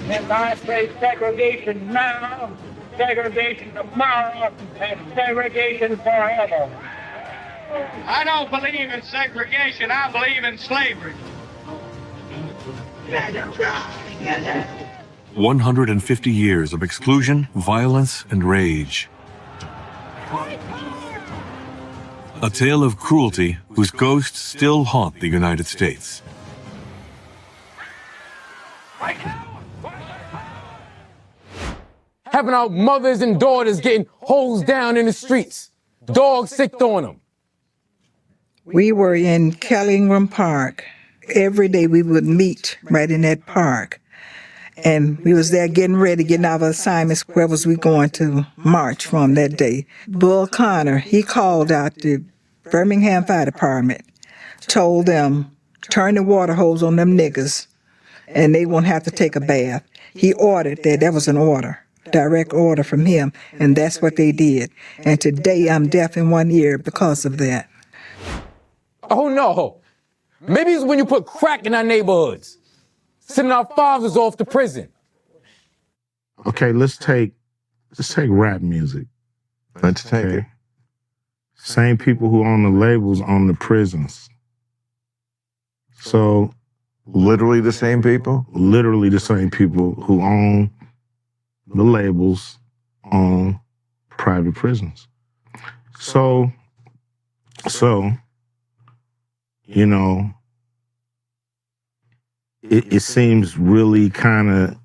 Speaker 11: And I say segregation now, segregation tomorrow, and segregation forever.
Speaker 26: I don't believe in segregation, I believe in slavery.
Speaker 1: 150 years of exclusion, violence, and rage. A tale of cruelty whose ghosts still haunt the United States.
Speaker 14: Having our mothers and daughters getting hosed down in the streets. Dogs sicked on them.
Speaker 27: We were in Kellingham Park. Every day we would meet right in that park. And we was there getting ready, getting our assignments, where was we going to march from that day. Bull Connor, he called out the Birmingham Fire Department, told them, turn the water hose on them niggas, and they won't have to take a bath. He ordered that. That was an order, direct order from him, and that's what they did. And today I'm deaf in one ear because of that.
Speaker 14: Oh no, maybe it's when you put crack in our neighborhoods, sending our fathers off to prison.
Speaker 28: Okay, let's take rap music.
Speaker 8: Let's take it.
Speaker 28: Same people who own the labels own the prisons. So,
Speaker 8: literally the same people?
Speaker 28: Literally the same people who own the labels own private prisons. So, you know, it seems really kind of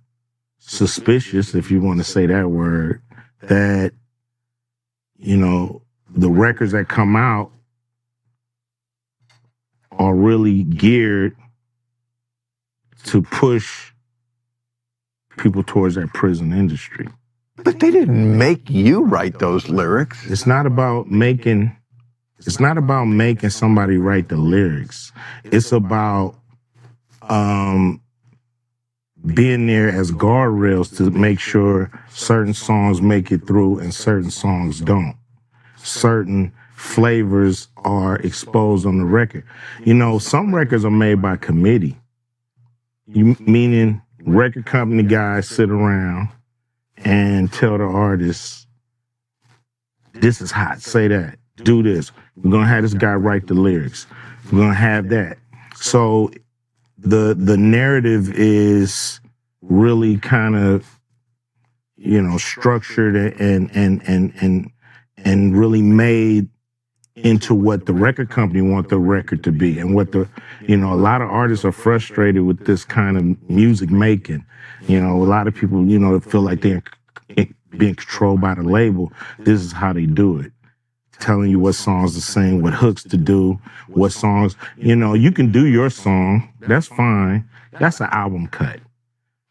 Speaker 28: suspicious, if you want to say that word, that, you know, the records that come out are really geared to push people towards that prison industry.
Speaker 5: But they didn't make you write those lyrics.
Speaker 28: It's not about making somebody write the lyrics. It's about being there as guardrails to make sure certain songs make it through and certain songs don't. Certain flavors are exposed on the record. You know, some records are made by committee, meaning record company guys sit around and tell the artists, this is hot, say that, do this. We're going to have this guy write the lyrics. We're going to have that. So the narrative is really kind of, you know, structured and really made into what the record company want the record to be, and what the, you know, a lot of artists are frustrated with this kind of music making. You know, a lot of people, you know, feel like they're being controlled by the label. This is how they do it. Telling you what songs to sing, what hooks to do, what songs, you know, you can do your song, that's fine. That's an album cut.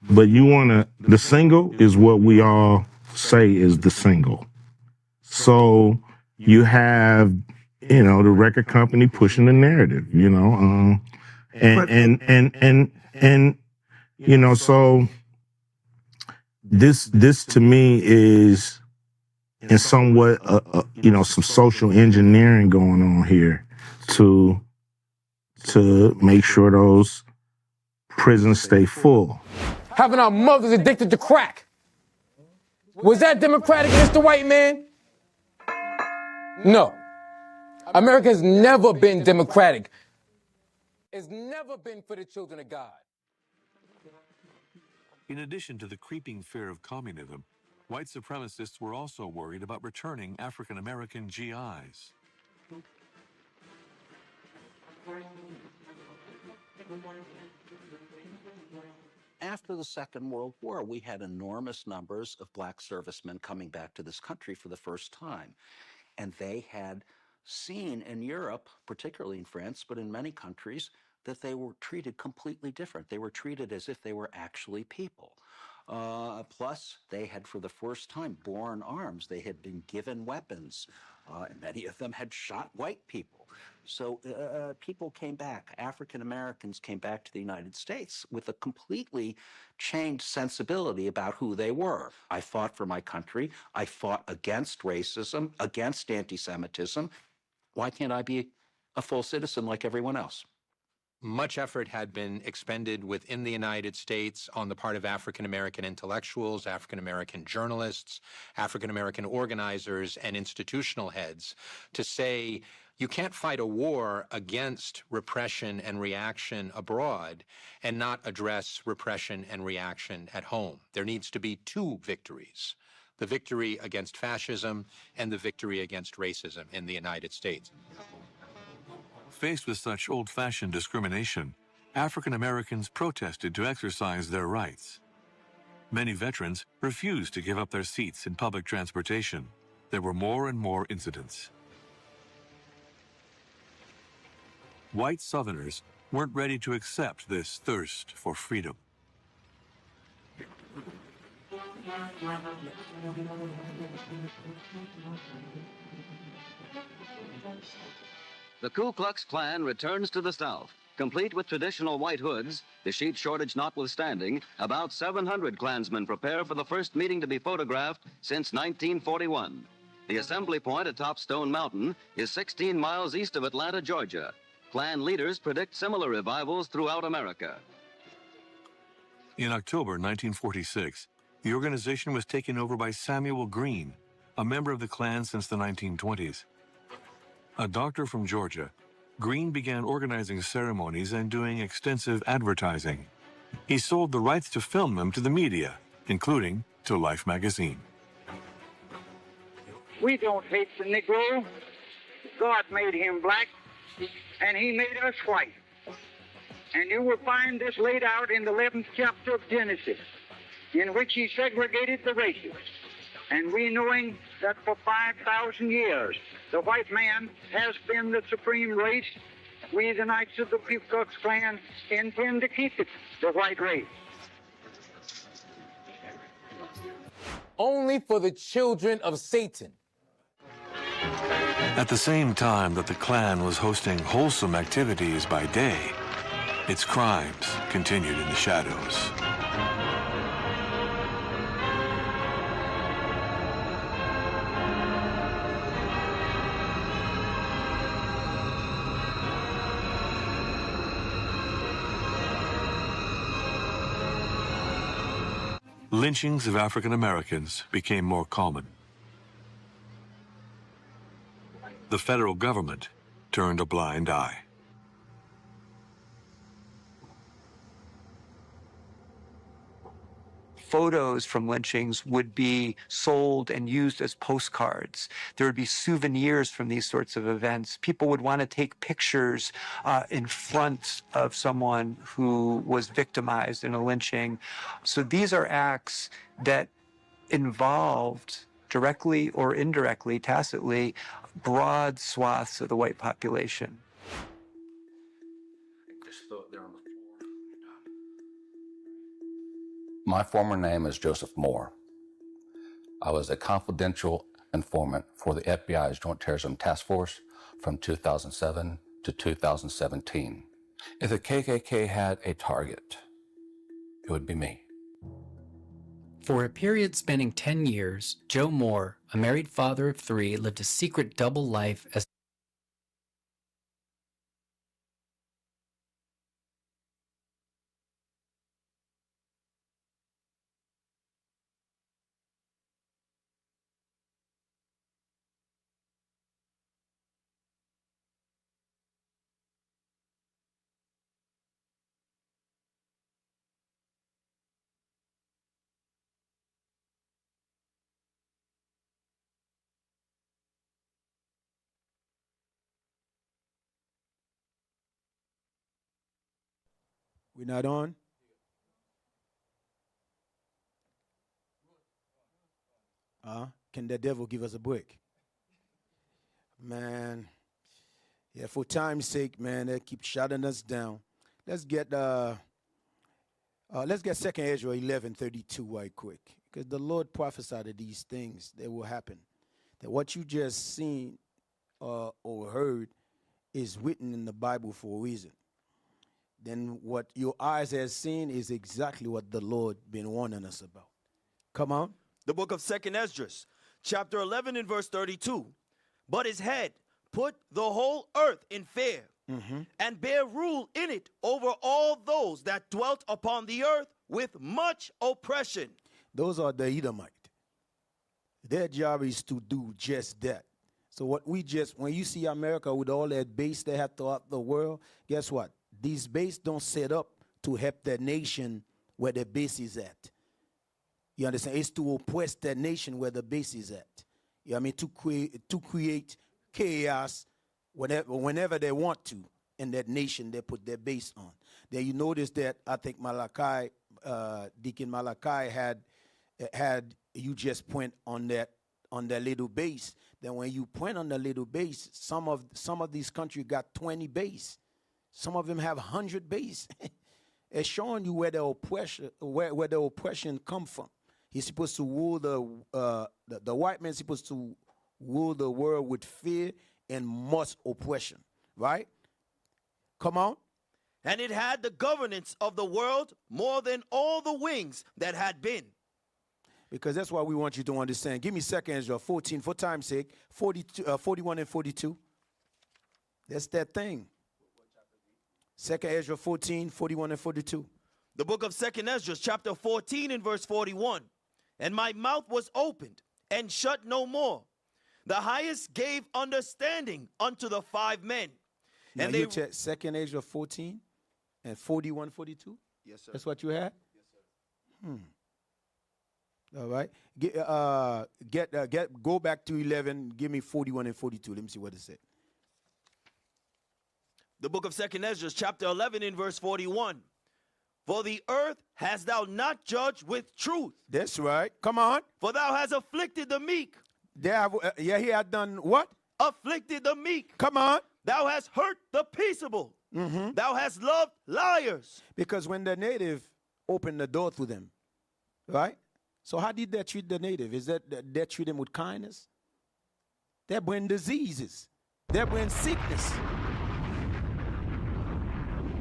Speaker 28: But you wanna, the single is what we all say is the single. So you have, you know, the record company pushing the narrative, you know, and you know, so this to me is in somewhat, you know, some social engineering going on here to make sure those prisons stay full.
Speaker 14: Having our mothers addicted to crack. Was that democratic against the white man? No. America has never been democratic. It's never been for the children of God.
Speaker 1: In addition to the creeping fear of communism, white supremacists were also worried about returning African-American GIs.
Speaker 2: After the Second World War, we had enormous numbers of black servicemen coming back to this country for the first time. And they had seen in Europe, particularly in France, but in many countries, that they were treated completely different. They were treated as if they were actually people. Plus, they had, for the first time, borne arms. They had been given weapons. And many of them had shot white people. So people came back, African Americans came back to the United States with a completely changed sensibility about who they were. I fought for my country. I fought against racism, against anti-Semitism. Why can't I be a full citizen like everyone else?
Speaker 10: Much effort had been expended within the United States on the part of African-American intellectuals, African-American journalists, African-American organizers, and institutional heads to say, you can't fight a war against repression and reaction abroad and not address repression and reaction at home. There needs to be two victories, the victory against fascism and the victory against racism in the United States.
Speaker 1: Faced with such old-fashioned discrimination, African Americans protested to exercise their rights. Many veterans refused to give up their seats in public transportation. There were more and more incidents. White Southerners weren't ready to accept this thirst for freedom.
Speaker 12: The Ku Klux Klan returns to the South. Complete with traditional white hoods, the sheet shortage notwithstanding, about 700 Klansmen prepare for the first meeting to be photographed since 1941. The assembly point atop Stone Mountain is 16 miles east of Atlanta, Georgia. Klan leaders predict similar revivals throughout America.
Speaker 1: In October 1946, the organization was taken over by Samuel Green, a member of the Klan since the 1920s. A doctor from Georgia, Green began organizing ceremonies and doing extensive advertising. He sold the rights to film them to the media, including to Life magazine.
Speaker 11: We don't hate the Negro. God made him black, and he made us white. And you will find this laid out in the 11th chapter of Genesis, in which he segregated the races. And we, knowing that for 5,000 years the white man has been the supreme race, we, the Knights of the Ku Klux Klan, intend to keep it the white race.
Speaker 14: Only for the children of Satan.
Speaker 1: At the same time that the Klan was hosting wholesome activities by day, its crimes continued in the shadows. Lynchings of African Americans became more common. The federal government turned a blind eye.
Speaker 13: Photos from lynchings would be sold and used as postcards. There would be souvenirs from these sorts of events. People would want to take pictures in front of someone who was victimized in a lynching. So these are acts that involved, directly or indirectly, tacitly, broad swaths of the white population.
Speaker 15: My former name is Joseph Moore. I was a confidential informant for the FBI's Joint Terrorism Task Force from 2007 to 2017. If the KKK had a target, it would be me.
Speaker 16: For a period spanning 10 years, Joe Moore, a married father of 3, lived a secret double life as
Speaker 17: We're not on? Can the devil give us a break? Man, yeah, for time's sake, man, they keep shutting us down. Let's get 2 Ezra 11:32 right quick, because the Lord prophesied that these things that will happen. That what you just seen or heard is written in the Bible for a reason. Then what your eyes have seen is exactly what the Lord been warning us about. Come on.
Speaker 18: The book of 2 Esdras, chapter 11 and verse 32. But his head put the whole earth in fear, and bear rule in it over all those that dwelt upon the earth with much oppression.
Speaker 17: Those are the Edomite. Their job is to do just that. So when you see America with all that base they have throughout the world, guess what? These bases don't set up to help that nation where the base is at. You understand? It's to oppress that nation where the base is at. You know what I mean? To create chaos whenever they want to in that nation they put their base on. Then you notice that I think Malachi, Deacon Malachi had you just point on that little base. Then when you point on the little base, some of these countries got 20 base. Some of them have 100 base. It's showing you where the oppression come from. He's supposed to rule the white man's supposed to rule the world with fear and much oppression, right? Come on.
Speaker 18: And it had the governance of the world more than all the wings that had been.
Speaker 17: Because that's what we want you to understand. Give me 2 Ezra 14, for time's sake, 41 and 42. That's that thing. 2 Ezra 14, 41 and 42.
Speaker 18: The book of 2 Ezra, chapter 14 and verse 41. And my mouth was opened and shut no more. The highest gave understanding unto the 5 men.
Speaker 17: Now
Speaker 18: and
Speaker 17: you check 2 Ezra 14 and 41, 42?
Speaker 18: Yes, sir.
Speaker 17: That's what you had?
Speaker 18: Yes, sir.
Speaker 17: All right. Go back to 11. Give me 41 and 42. Let me see what it said.
Speaker 18: The book of 2nd Ezra, chapter 11 in verse 41. For the earth hast thou not judged with truth.
Speaker 17: That's right. Come on.
Speaker 18: For thou hast afflicted the meek.
Speaker 17: He had done what?
Speaker 18: Afflicted the meek.
Speaker 17: Come on.
Speaker 18: Thou hast hurt the peaceable.
Speaker 17: Mm-hmm.
Speaker 18: Thou hast loved liars.
Speaker 17: Because when the native opened the door to them, right? So how did they treat the native? Is that they treat them with kindness? They bring diseases. They bring sickness.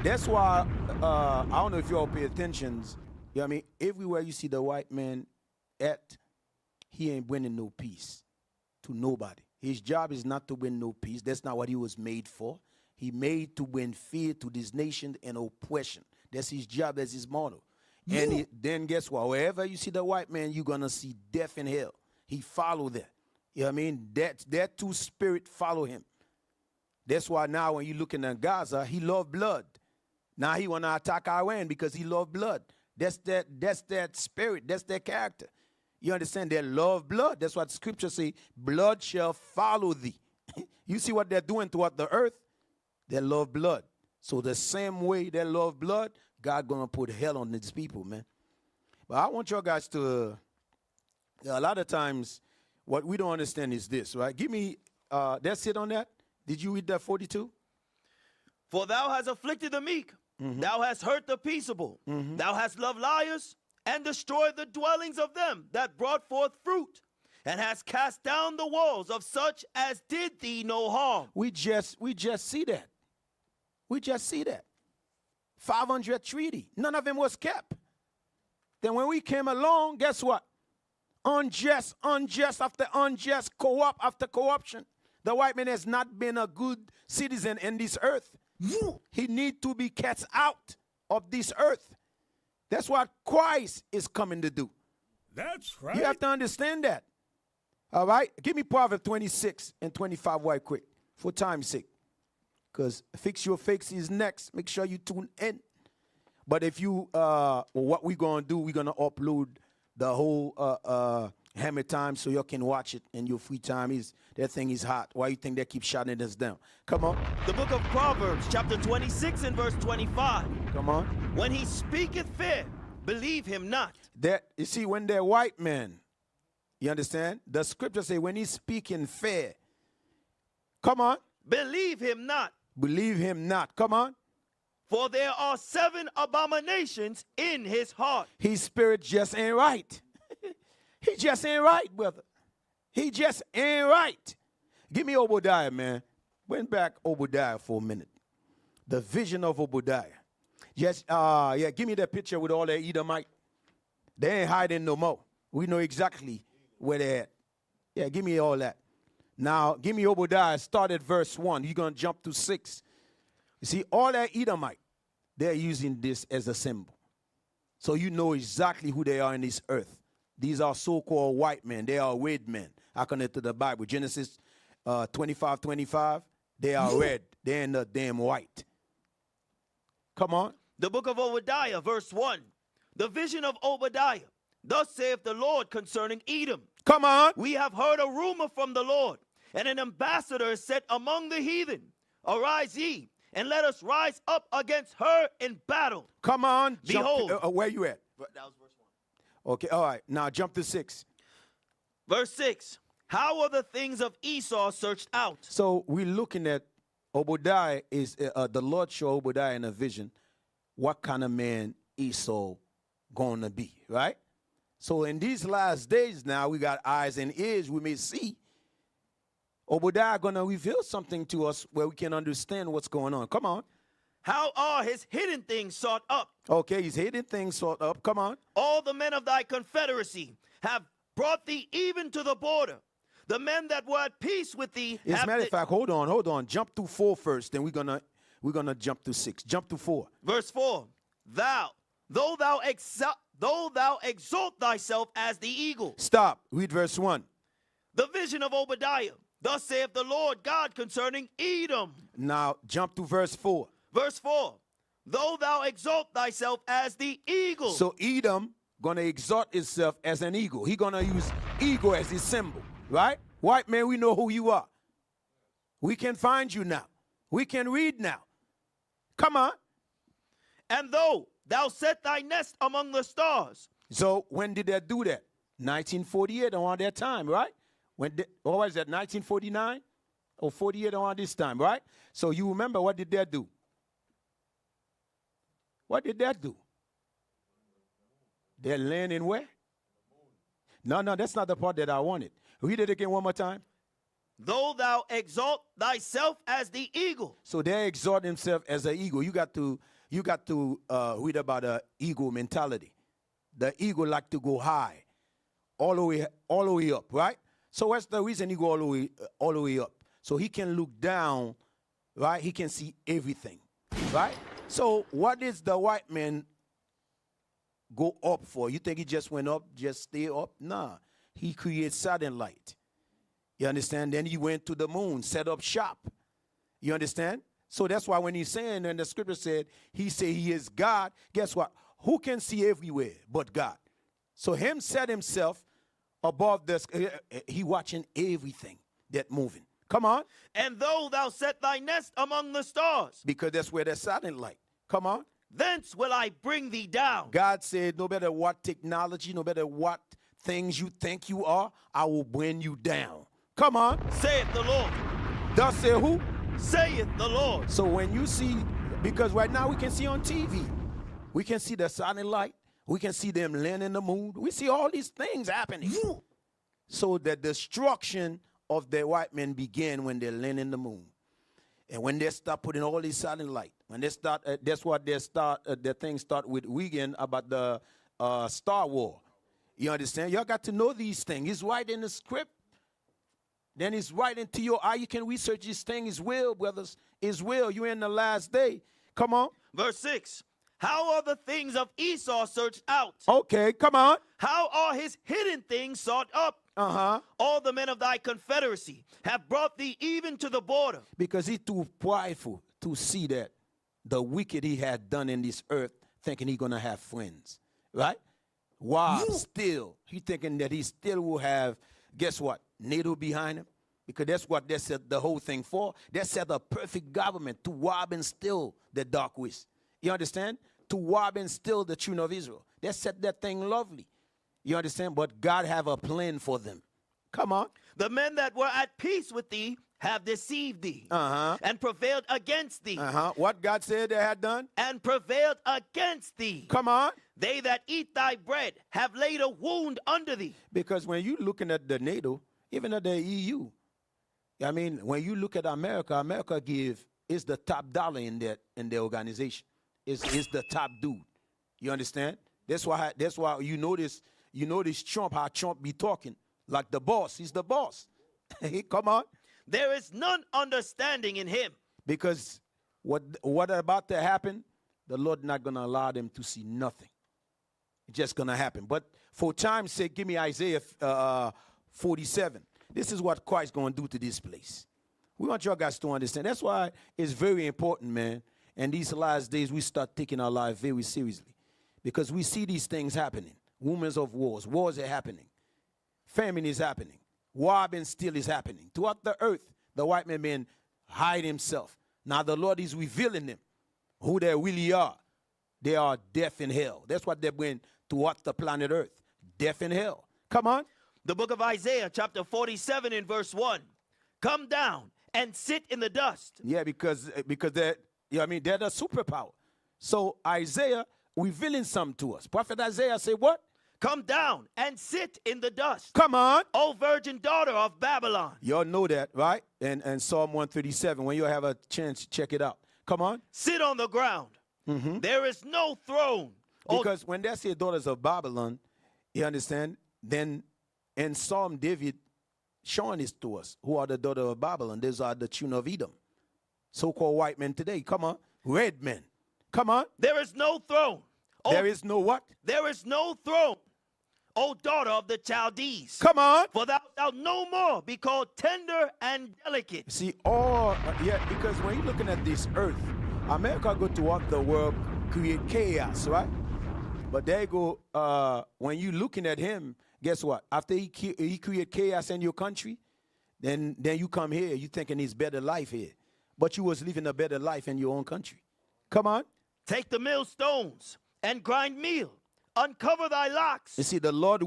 Speaker 17: That's why, I don't know if you all pay attention. You know what I mean? Everywhere you see the white man at, he ain't bringing no peace to nobody. His job is not to bring no peace. That's not what he was made for. He made to bring fear to this nation and oppression. That's his job. That's his motto. Yeah. And then guess what? Wherever you see the white man, you're going to see death and hell. He follow that. You know what I mean? That two spirit follow him. That's why now when you looking at Gaza, he love blood. Now he want to attack Iran because he love blood. That's that spirit. That's their character. You understand? They love blood. That's what scripture say. Blood shall follow thee. You see what they're doing toward the earth? They love blood. So the same way they love blood, God gonna put hell on these people, man. But I want you guys to, a lot of times, what we don't understand is this, right? Give me, that's it on that. Did you read that 42?
Speaker 18: For thou hast afflicted the meek. Mm-hmm. Thou hast hurt the peaceable. Mm-hmm. Thou hast loved liars and destroyed the dwellings of them that brought forth fruit, and hast cast down the walls of such as did thee no harm.
Speaker 17: We just see that. We just see that. 500 treaty. None of them was kept. Then when we came along, guess what? Unjust after unjust, co-op after corruption. The white man has not been a good citizen in this earth. He need to be cast out of this earth. That's what Christ is coming to do.
Speaker 4: That's right.
Speaker 17: You have to understand that. All right? Give me Proverbs 26 and 25 right quick for time's sake. Because Fix Your Fix is next. Make sure you tune in. But if you, what we're going to do, we're going to upload the whole Hammer Time so you can watch it in your free time. That thing is hot. Why you think they keep shutting us down? Come on.
Speaker 18: The book of Proverbs, chapter 26 and verse 25.
Speaker 17: Come on.
Speaker 18: When he speaketh fair, believe him not.
Speaker 17: That, you see, when they're white men, you understand? The scripture say when he's speaking fair, come on.
Speaker 18: Believe him not.
Speaker 17: Believe him not. Come on.
Speaker 18: For there are 7 abominations in his heart.
Speaker 17: His spirit just ain't right. He just ain't right, brother. He just ain't right. Give me Obadiah, man. Went back Obadiah for a minute. The vision of Obadiah. Yes, give me that picture with all that Edomite. They ain't hiding no more. We know exactly where they're at. Yeah, give me all that. Now, give me Obadiah, start at verse 1. You're going to jump to 6. You see, all that Edomite, they're using this as a symbol. So you know exactly who they are in this earth. These are so-called white men. They are red men, according to the Bible. Genesis 25:25, they are red. They ain't not damn white. Come on.
Speaker 18: The book of Obadiah, verse 1. The vision of Obadiah. Thus saith the Lord concerning Edom.
Speaker 17: Come on.
Speaker 18: We have heard a rumor from the Lord, and an ambassador is set among the heathen. Arise ye, and let us rise up against her in battle.
Speaker 17: Come on.
Speaker 18: Behold.
Speaker 17: Where you at?
Speaker 18: That was verse 1.
Speaker 17: Okay, all right. Now jump to 6.
Speaker 18: Verse 6. How are the things of Esau searched out?
Speaker 17: So we're looking at Obadiah is, the Lord showed Obadiah in a vision what kind of man Esau going to be, right? So in these last days now, we got eyes and ears, we may see. Obadiah going to reveal something to us where we can understand what's going on. Come on.
Speaker 18: How are his hidden things sought up?
Speaker 17: Okay, his hidden things sought up. Come on.
Speaker 18: All the men of thy confederacy have brought thee even to the border. The men that were at peace with thee.
Speaker 17: As a matter of fact, hold on. Jump to 4 first, then we're gonna jump to 6. Jump to 4.
Speaker 18: Verse 4. Though thou exalt thyself as the eagle.
Speaker 17: Stop. Read verse 1.
Speaker 18: The vision of Obadiah. Thus saith the Lord God concerning Edom.
Speaker 17: Now jump to verse 4.
Speaker 18: Verse 4. Though thou exalt thyself as the eagle.
Speaker 17: So Edom gonna exalt itself as an eagle. He gonna use eagle as his symbol, right? White man, we know who you are. We can find you now. We can read now. Come on.
Speaker 18: And though thou set thy nest among the stars.
Speaker 17: So when did they do that? 1948 around that time, right? What was that, 1949 or 48 around this time, right? So you remember, what did they do? What did that do? They're landing where? No, that's not the part that I wanted. Read it again one more time.
Speaker 18: Though thou exalt thyself as the eagle.
Speaker 17: So they exalt themselves as an eagle. You got to read about the eagle mentality. The eagle like to go high, all the way up, right? So what's the reason he go all the way up? So he can look down, right? He can see everything, right? So what is the white man go up for? You think he just went up, just stay up? Nah, he creates satellite. You understand? Then he went to the moon, set up shop. You understand? So that's why when he's saying, and the scripture said, he said he is God. Guess what? Who can see everywhere but God? So him set himself above this. He watching everything that moving. Come on.
Speaker 18: And though thou set thy nest among the stars.
Speaker 17: Because that's where they're satellite. Come on.
Speaker 18: Thence will I bring thee down.
Speaker 17: God said, no matter what technology, no matter what things you think you are, I will bring you down. Come on.
Speaker 18: Saith the Lord.
Speaker 17: Thus say who?
Speaker 18: Saith the Lord.
Speaker 17: So when you see, because right now we can see on TV, we can see the satellite, we can see them landing the moon, we see all these things happening. So the destruction of the white men began when they landed the moon. And when they start putting all these satellite, when they start, that's what they start, the thing start with Wigan about the Star War. You understand? Y'all got to know these things. It's right in the script. Then it's right into your eye. You can research this thing. His will, brothers. His will. You're in the last day. Come on.
Speaker 18: Verse 6. How are the things of Esau searched out?
Speaker 17: Okay, come on.
Speaker 18: How are his hidden things sought up? All the men of thy confederacy have brought thee even to the border.
Speaker 17: Because he's too prideful to see that the wicked he had done in this earth, thinking he's going to have friends. Right? Wow. Still, he thinking that he still will have, guess what? NATO behind him, because that's what they set the whole thing for. They set a perfect government to rob and steal the dark west. You understand? To rob and steal the children of Israel. They set that thing lovely. You understand? But God have a plan for them. Come on.
Speaker 18: The men that were at peace with thee have deceived thee and prevailed against thee.
Speaker 17: What God said they had done?
Speaker 18: And prevailed against thee.
Speaker 17: Come on.
Speaker 18: They that eat thy bread have laid a wound under thee.
Speaker 17: Because when you looking at the NATO, even at the EU, I mean, when you look at America, America is the top dollar in their organization. Is the top dude. You understand? That's why you notice Trump, how Trump be talking like the boss. He's the boss. Come on.
Speaker 18: There is none understanding in him.
Speaker 17: Because what about to happen, the Lord not gonna allow them to see nothing. It's just gonna happen. But for time's sake, give me Isaiah 47. This is what Christ's going to do to this place. We want you guys to understand. That's why it's very important, man. And these last days, we start taking our life very seriously. Because we see these things happening. Rumors of wars. Wars are happening. Famine is happening. Rob and steal is happening. Throughout the earth, the white man hide himself. Now the Lord is revealing them, who they really are. They are death and hell. That's what they bring throughout the planet earth. Death and hell. Come on.
Speaker 18: The book of Isaiah, chapter 47 in verse 1. Come down and sit in the dust.
Speaker 17: Yeah, because they're the superpower. So Isaiah revealing something to us. Prophet Isaiah say what?
Speaker 18: Come down and sit in the dust.
Speaker 17: Come on.
Speaker 18: O virgin daughter of Babylon.
Speaker 17: Y'all know that, right? And Psalm 137, when you have a chance, check it out. Come on.
Speaker 18: Sit on the ground. There is no throne.
Speaker 17: Because when they say daughters of Babylon, you understand? Then in Psalm, David showing this to us. Who are the daughters of Babylon? These are the children of Edom. So-called white men today. Come on. Red men. Come on.
Speaker 18: There is no throne.
Speaker 17: There is no what?
Speaker 18: There is no throne, O daughter of the Chaldees.
Speaker 17: Come on.
Speaker 18: For thou shalt no more be called tender and delicate.
Speaker 17: See, because when you're looking at this earth, America go throughout the world, create chaos, right? But there you go. When you looking at him, guess what? After he create chaos in your country, then you come here, you thinking it's better life here. But you was living a better life in your own country. Come on.
Speaker 18: Take the millstones and grind meal. Uncover thy locks.
Speaker 17: You see, the Lord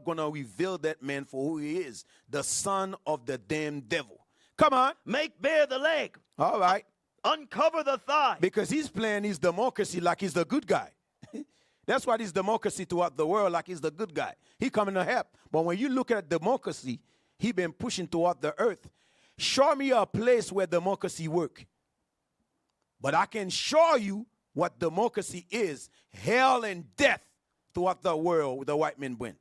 Speaker 17: gonna reveal that man for who he is, the son of the damn devil. Come on.
Speaker 18: Make bare the leg.
Speaker 17: All right.
Speaker 18: Uncover the thigh.
Speaker 17: Because he's playing his democracy like he's the good guy. That's why he's democracy throughout the world like he's the good guy. He coming to help. But when you look at democracy, he been pushing throughout the earth. Show me a place where democracy work. But I can show you what democracy is. Hell and death throughout the world the white men win.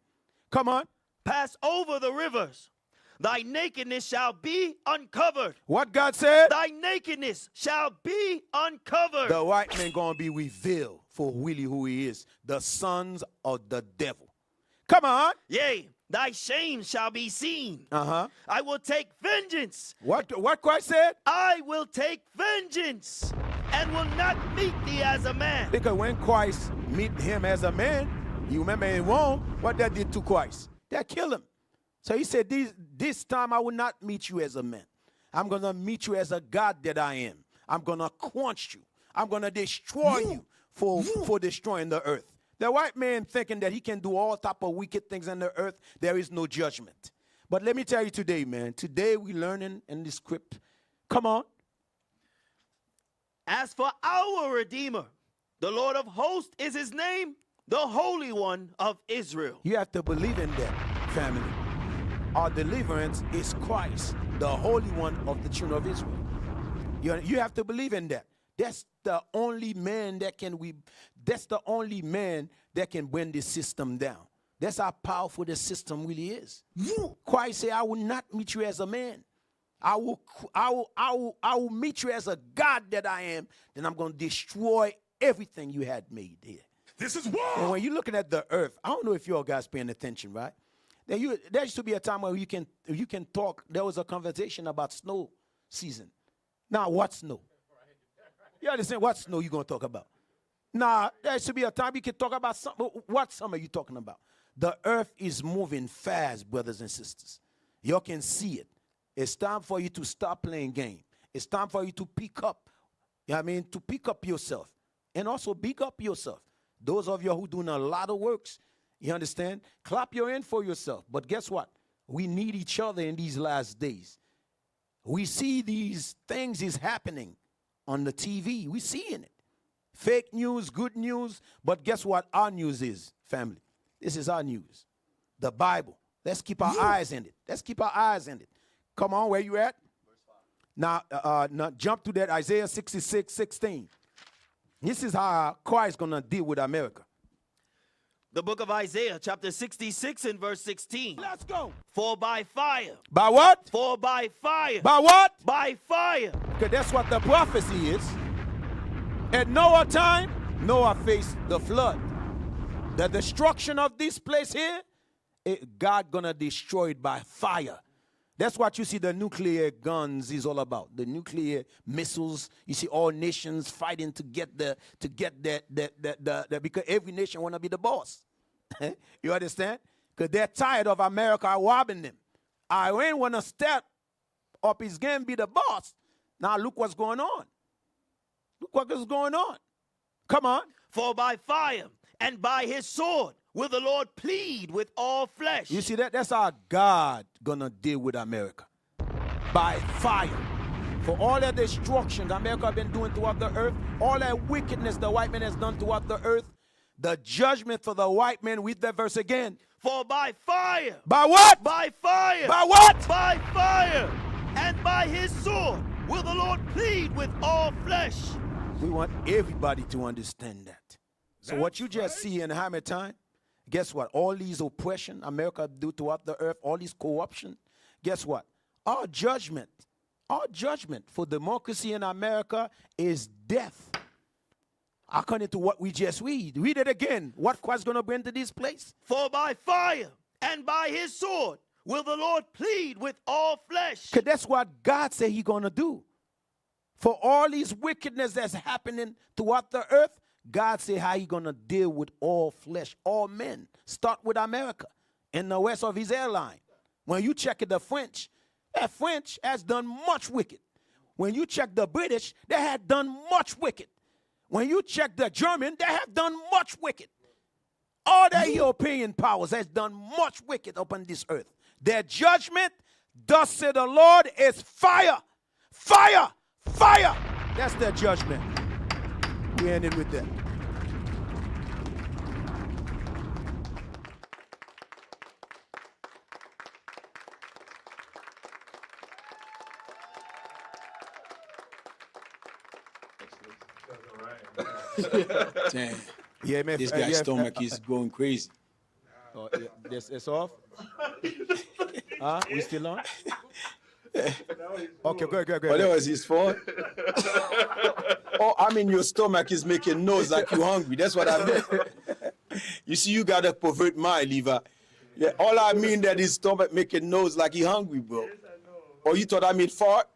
Speaker 17: Come on.
Speaker 18: Pass over the rivers. Thy nakedness shall be uncovered.
Speaker 17: What God said?
Speaker 18: Thy nakedness shall be uncovered.
Speaker 17: The white man gonna be revealed for really who he is. The sons of the devil. Come on.
Speaker 18: Yea, thy shame shall be seen.
Speaker 17: Uh-huh.
Speaker 18: I will take vengeance.
Speaker 17: What Christ said?
Speaker 18: I will take vengeance and will not meet thee as a man.
Speaker 17: Because when Christ meet him as a man, you remember in Rome, what that did to Christ? That killed him. So he said, this time I will not meet you as a man. I'm going to meet you as a God that I am. I'm going to quench you. I'm going to destroy you for destroying the earth. The white man thinking that he can do all type of wicked things on the earth, there is no judgment. But let me tell you today, man, today we learning in the script. Come on.
Speaker 18: As for our Redeemer, the Lord of hosts is his name, the Holy One of Israel.
Speaker 17: You have to believe in that, family. Our deliverance is Christ, the Holy One of the children of Israel. You have to believe in that. That's the only man that can bring this system down. That's how powerful the system really is. Christ said, I will not meet you as a man. I will meet you as a God that I am. Then I'm going to destroy everything you had made here.
Speaker 18: This is war.
Speaker 17: And when you're looking at the earth, I don't know if you all guys paying attention, right? There used to be a time where you can talk. There was a conversation about snow season. Now, what snow? You understand what snow you going to talk about? Now, there used to be a time you can talk about something. What summer are you talking about? The earth is moving fast, brothers and sisters. You can see it. It's time for you to stop playing game. It's time for you to pick up, to pick up yourself. And also big up yourself. Those of you who doing a lot of works, you understand? Clap your hand for yourself. But guess what? We need each other in these last days. We see these things is happening on the TV. We seeing it. Fake news, good news. But guess what our news is, family? This is our news. The Bible. Let's keep our eyes in it. Let's keep our eyes in it. Come on, where you at? Now jump to that Isaiah 66:16. This is how Christ going to deal with America.
Speaker 18: The book of Isaiah, chapter 66 and verse 16.
Speaker 17: Let's go.
Speaker 18: For by fire.
Speaker 17: By what?
Speaker 18: For by fire.
Speaker 17: By what?
Speaker 18: By fire.
Speaker 17: Because that's what the prophecy is. At Noah's time, Noah faced the flood. The destruction of this place here, God going to destroy it by fire. That's what you see the nuclear guns is all about. The nuclear missiles. You see all nations fighting to get the because every nation want to be the boss. You understand? Because they're tired of America robbing them. Iran want to step up his game, be the boss. Now look what's going on. Look what is going on. Come on.
Speaker 18: For by fire and by his sword will the Lord plead with all flesh.
Speaker 17: You see that? That's how God gonna deal with America. By fire. For all that destruction America been doing throughout the earth, all that wickedness the white man has done throughout the earth, the judgment for the white man, read that verse again.
Speaker 18: For by fire.
Speaker 17: By what?
Speaker 18: By fire.
Speaker 17: By what?
Speaker 18: By fire. And by his sword will the Lord plead with all flesh.
Speaker 17: We want everybody to understand that. So what you just see in HAMMERTIME, guess what? All these oppression America do throughout the earth, all this corruption, guess what? Our judgment for democracy in America is death. According to what we just read. Read it again. What Christ's going to bring to this place?
Speaker 18: For by fire and by his sword will the Lord plead with all flesh.
Speaker 17: Because that's what God said he's going to do. For all these wickedness that's happening throughout the earth, God say how he gonna deal with all flesh, all men. Start with America and the west of his airline. When you check the French has done much wicked. When you check the British, they had done much wicked. When you check the German, they have done much wicked. All the European powers has done much wicked upon this earth. Their judgment, thus said the Lord, is fire, fire, fire. That's their judgment. We ended with that.
Speaker 4: Damn.
Speaker 17: Yeah, man.
Speaker 4: This guy's stomach is going crazy.
Speaker 17: Oh, yeah, it's off? Huh? We still on? Okay, good.
Speaker 4: But that was his fault. Oh, I mean, your stomach is making noise like you're hungry. That's what I mean. You see, you got a pervert mind, Levi. Yeah, all I mean that his stomach making noise like he hungry, bro. Or you thought I mean fart?